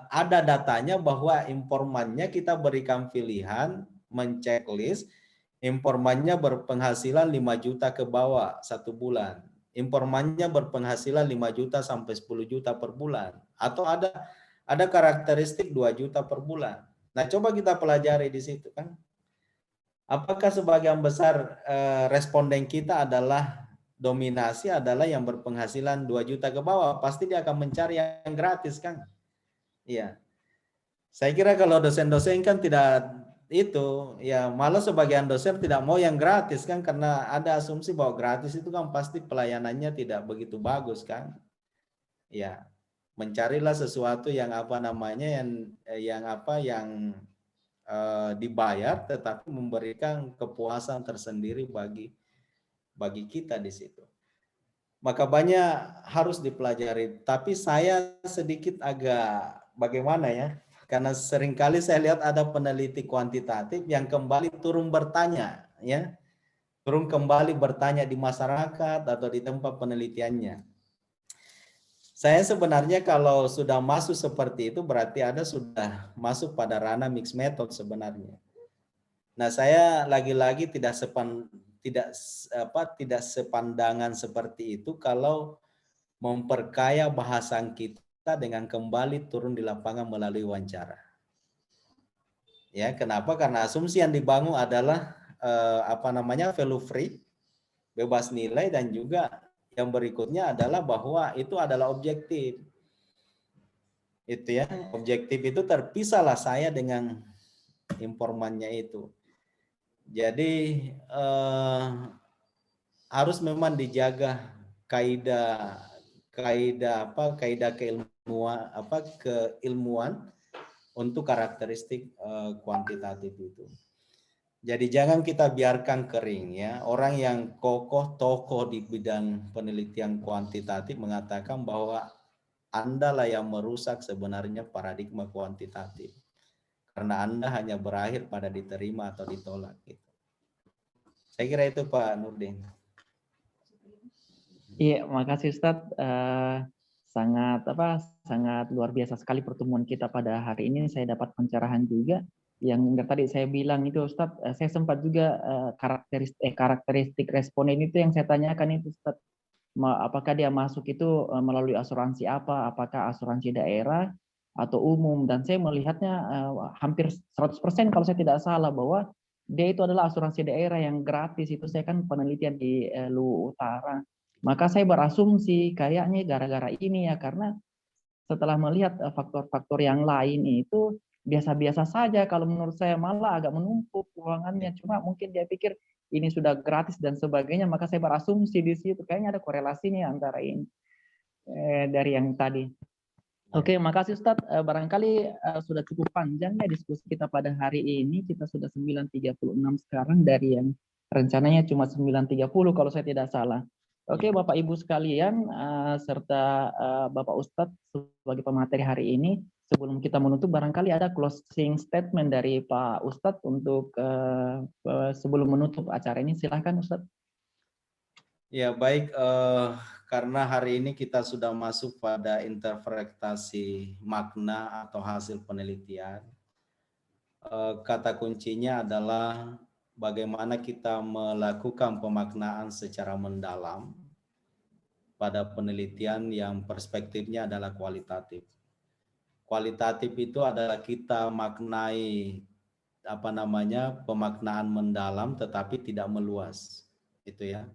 ada datanya bahwa informannya kita berikan pilihan, menceklis, informannya berpenghasilan 5 juta ke bawah 1 bulan. Informannya berpenghasilan 5 juta sampai 10 juta per bulan. Atau ada karakteristik 2 juta per bulan. Nah, coba kita pelajari di situ kan. Apakah sebagian besar responden kita adalah dominasi adalah yang berpenghasilan 2 juta ke bawah, pasti dia akan mencari yang gratis, Kang. Iya. Saya kira kalau dosen-dosen kan tidak itu, ya malah sebagian dosen tidak mau yang gratis kan, karena ada asumsi bahwa gratis itu kan pasti pelayanannya tidak begitu bagus kan. Ya, mencarilah sesuatu yang apa namanya yang dibayar tetapi memberikan kepuasan tersendiri bagi kita di situ. Maka banyak harus dipelajari, tapi saya sedikit agak bagaimana ya? Karena seringkali saya lihat ada peneliti kuantitatif yang kembali turun bertanya, ya, turun kembali bertanya di masyarakat atau di tempat penelitiannya. Saya sebenarnya kalau sudah masuk seperti itu berarti ada sudah masuk pada ranah mixed method sebenarnya. Nah, saya lagi-lagi tidak sepandangan seperti itu kalau memperkaya bahasan kita dengan kembali turun di lapangan melalui wawancara. Ya, kenapa? Karena asumsi yang dibangun adalah value free, bebas nilai, dan juga yang berikutnya adalah bahwa itu adalah objektif. Itu ya, objektif itu terpisahlah saya dengan informannya itu. Jadi harus memang dijaga kaidah keilmuan untuk karakteristik kuantitatif itu. Jadi jangan kita biarkan kering ya. Orang yang tokoh di bidang penelitian kuantitatif mengatakan bahwa Anda lah yang merusak sebenarnya paradigma kuantitatif. Karena Anda hanya berakhir pada diterima atau ditolak gitu. Saya kira itu Pak Nurdin. Iya, makasih Ustadz. Sangat luar biasa sekali pertemuan kita pada hari ini. Saya dapat pencerahan juga. Yang tadi saya bilang itu Ustadz, saya sempat juga karakteristik responden itu yang saya tanyakan itu Ustadz. Apakah dia masuk itu melalui asuransi apa? Apakah asuransi daerah atau umum? Dan saya melihatnya hampir 100% kalau saya tidak salah bahwa dia itu adalah asuransi daerah yang gratis. Itu saya kan penelitian di Luwu Utara. Maka saya berasumsi kayaknya gara-gara ini ya, karena setelah melihat faktor-faktor yang lain itu biasa-biasa saja, kalau menurut saya malah agak menumpuk keuangannya. Cuma mungkin dia pikir ini sudah gratis dan sebagainya, maka saya berasumsi di situ kayaknya ada korelasi nih antara ini dari yang tadi. Oke, makasih Ustadz. Barangkali sudah cukup panjang ya diskusi kita pada hari ini. Kita sudah 9.36 sekarang dari yang rencananya cuma 9.30 kalau saya tidak salah. Oke, Bapak Ibu sekalian, serta Bapak Ustadz sebagai pemateri hari ini, sebelum kita menutup, barangkali ada closing statement dari Pak Ustadz untuk sebelum menutup acara ini. Silahkan Ustadz. Ya, baik. Karena hari ini kita sudah masuk pada interpretasi makna atau hasil penelitian, kata kuncinya adalah bagaimana kita melakukan pemaknaan secara mendalam pada penelitian yang perspektifnya adalah kualitatif. Kualitatif itu adalah kita maknai pemaknaan mendalam tetapi tidak meluas, itu ya.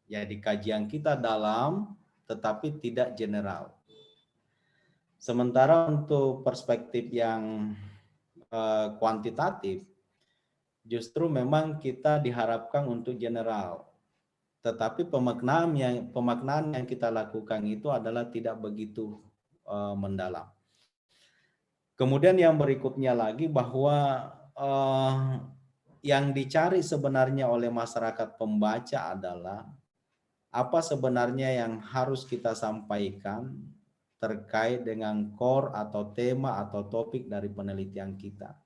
Jadi kajian kita dalam tetapi tidak general. Sementara untuk perspektif yang kuantitatif, justru memang kita diharapkan untuk general. Tetapi pemaknaan yang kita lakukan itu adalah tidak begitu mendalam. Kemudian yang berikutnya lagi bahwa yang dicari sebenarnya oleh masyarakat pembaca adalah apa sebenarnya yang harus kita sampaikan terkait dengan core atau tema atau topik dari penelitian kita.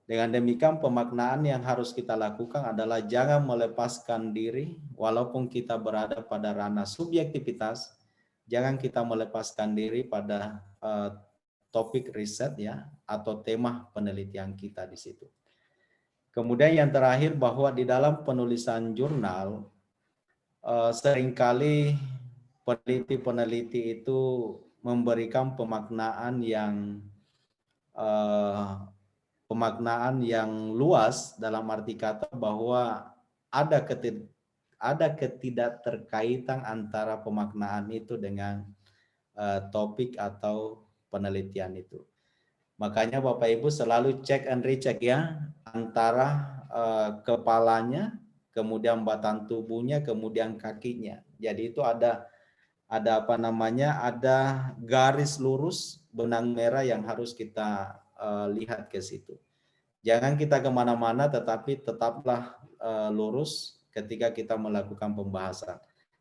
Dengan demikian pemaknaan yang harus kita lakukan adalah jangan melepaskan diri walaupun kita berada pada ranah subjektivitas, jangan kita melepaskan diri pada topik riset ya atau tema penelitian kita di situ. Kemudian yang terakhir bahwa di dalam penulisan jurnal seringkali peneliti-peneliti itu memberikan pemaknaan yang luas dalam arti kata bahwa ada ada ketidakterkaitan antara pemaknaan itu dengan topik atau penelitian itu. Makanya Bapak Ibu selalu cek and recheck ya, antara kepalanya, kemudian batang tubuhnya, kemudian kakinya. Jadi itu ada apa namanya, ada garis lurus benang merah yang harus kita lihat ke situ. Jangan kita kemana-mana, tetapi tetaplah lurus ketika kita melakukan pembahasan.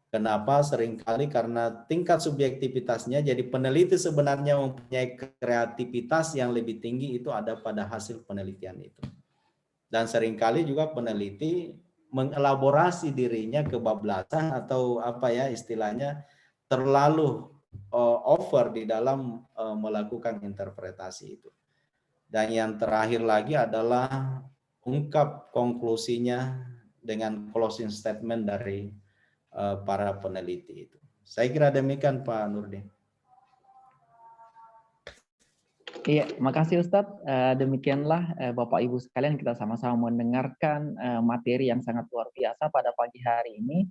Kenapa? Seringkali karena tingkat subjektivitasnya, jadi peneliti sebenarnya mempunyai kreativitas yang lebih tinggi, itu ada pada hasil penelitian itu. Dan seringkali juga peneliti mengelaborasi dirinya kebablasan atau apa ya istilahnya, terlalu over di dalam melakukan interpretasi itu. Dan yang terakhir lagi adalah ungkap konklusinya dengan closing statement dari para peneliti itu. Saya kira demikian Pak Nurdin. Iya, makasih Ustadz. Demikianlah Bapak Ibu sekalian, kita sama-sama mendengarkan materi yang sangat luar biasa pada pagi hari ini.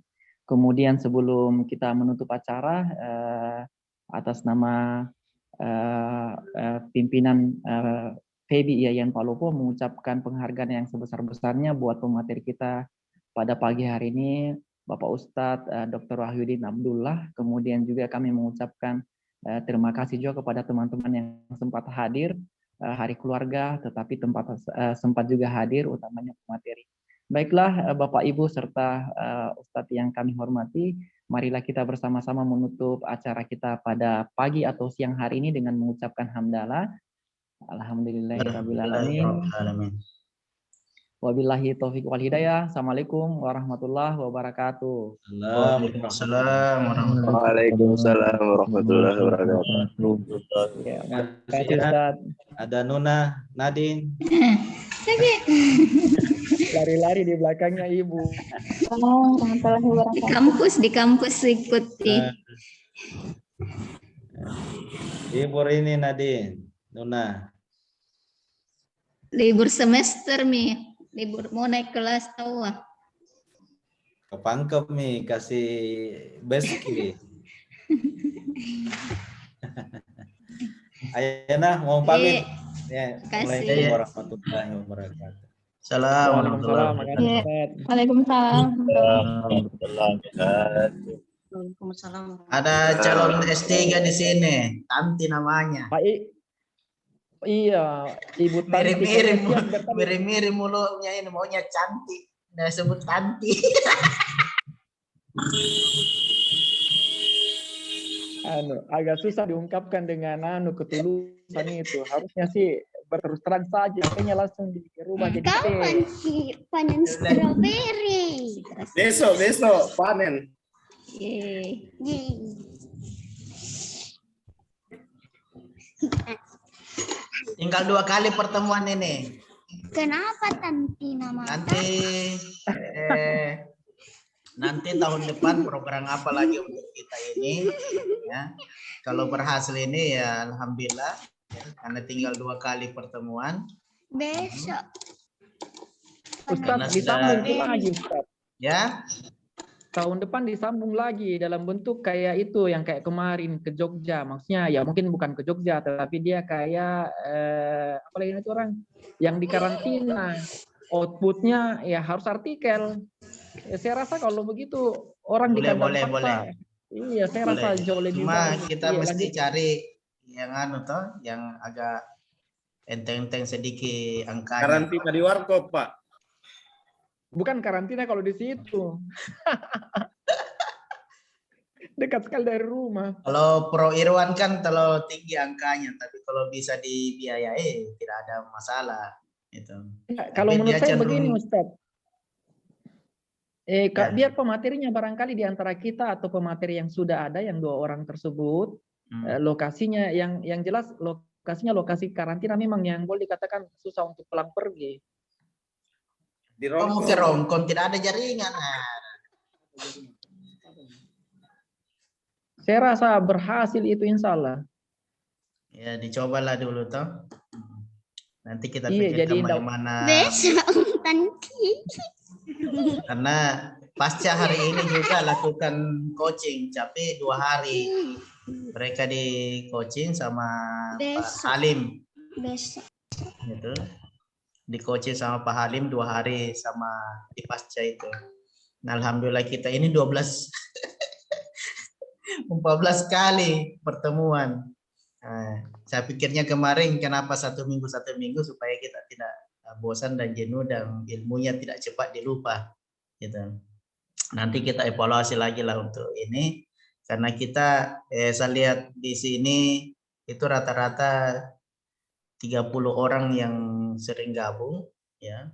Kemudian sebelum kita menutup acara, atas nama pimpinan FEBI Yayan Palopo mengucapkan penghargaan yang sebesar-besarnya buat pemateri kita pada pagi hari ini, Bapak Ustadz Dr. Wahyudin Abdullah. Kemudian juga kami mengucapkan terima kasih juga kepada teman-teman yang sempat hadir Hari Keluarga, tetapi sempat juga hadir, utamanya pemateri. Baiklah Bapak Ibu serta Ustadz yang kami hormati, marilah kita bersama-sama menutup acara kita pada pagi atau siang hari ini dengan mengucapkan hamdalah. Alhamdulillahirabbil alamin. Wabillahi taufiq wal hidayah. Assalamualaikum warahmatullahi wabarakatuh. Waalaikumsalam warahmatullahi wabarakatuh. Ya, makasih Ustaz. Ada Nuna, Nadine. Lari-lari di belakangnya Ibu. Di kampus ikuti. Libur ini Nadine, Nuna. Libur semester Mi. Libur mau naik kelas tahu ah. Kepangkep nih, kasih basic nih. Ayana mau pamit. Ya, Assalamualaikum warahmatullahi wabarakatuh. Waalaikumsalam. Waalaikumsalam. Ada calon S3 di sini, Tanti namanya. Pak iya, Ibu Tanti. Mirip-mirip mulutnya ini, maunya cantik. Nah, sebut Tanti. Agak susah diungkapkan dengan ketulusan itu. Harusnya sih berterus terang saja, kayaknya langsung dirubah jadi kapan sih panen strawberry? Besok panen. Tinggal 2 kali pertemuan ini. Kenapa Tanti nama? Nanti tahun depan program apa lagi untuk kita ini? Ya, kalau berhasil ini ya alhamdulillah. Ya, karena tinggal 2 kali pertemuan. Besok. Ustaz disambung lagi Ustaz. Ya. Tahun depan disambung lagi dalam bentuk kayak itu yang kayak kemarin ke Jogja, maksudnya ya mungkin bukan ke Jogja tetapi dia kayak apa lagi itu orang yang di karantina, outputnya ya harus artikel. Ya, saya rasa kalau begitu orang di kandang fakta. Iya, saya rasa jauh lebih baik. Kita mesti cari yang yang agak enteng-enteng sedikit angkanya. Karantina di warkop, Pak. Bukan karantina kalau di situ. Dekat sekali dari rumah. Kalau Pro Irwan kan terlalu tinggi angkanya, tapi kalau bisa dibiayai tidak ada masalah. Itu. Ya, kalau menurut saya begini Ustaz. Biar pematerinya barangkali di antara kita atau pemateri yang sudah ada yang 2 orang tersebut, lokasinya yang jelas lokasinya lokasi karantina memang yang boleh dikatakan susah untuk pulang pergi. Di Rongkong tidak ada jaringan. Saya rasa berhasil itu insya Allah. Ya dicobalah dulu toh. Nanti kita pikirkan bagaimana. Besok Tanti. Karena pasca hari ini juga lakukan coaching, tapi 2 hari. Mereka di coaching sama Pak Halim. Besok. Gitu. Di coaching sama Pak Halim 2 hari sama di pasca itu. Nah, alhamdulillah kita ini 14 kali pertemuan. Nah, saya pikirnya kemarin kenapa 1 minggu supaya kita tidak bosan dan jenuh dan ilmunya tidak cepat dilupa. Gitu. Nanti kita evaluasi lagi lah untuk ini karena kita saya lihat di sini itu rata-rata 30 orang yang sering gabung ya.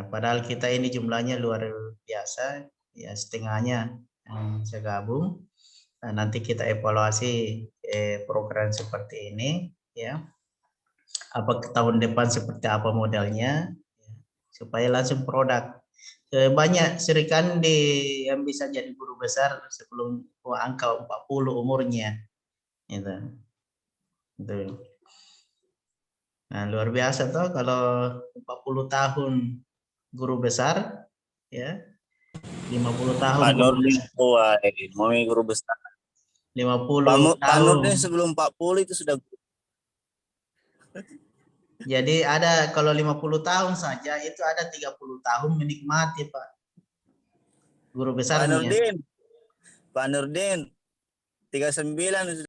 Padahal kita ini jumlahnya luar biasa ya, setengahnya yang bisa gabung. Nanti kita evaluasi program seperti ini ya. Apa tahun depan seperti apa modelnya ya, supaya langsung produk. Banyak serikandi yang bisa jadi guru besar sebelum angka 40 umurnya gitu. Gitu. Nah, luar biasa toh kalau 40 tahun guru besar ya. 50 tahun Pak guru Nurdin besar. mau guru besar. 50 Pak tahun. Nurdin sebelum 40 itu sudah. Jadi ada kalau 50 tahun saja itu ada 30 tahun menikmati Pak. Guru besarnya. Pak Nurdin 39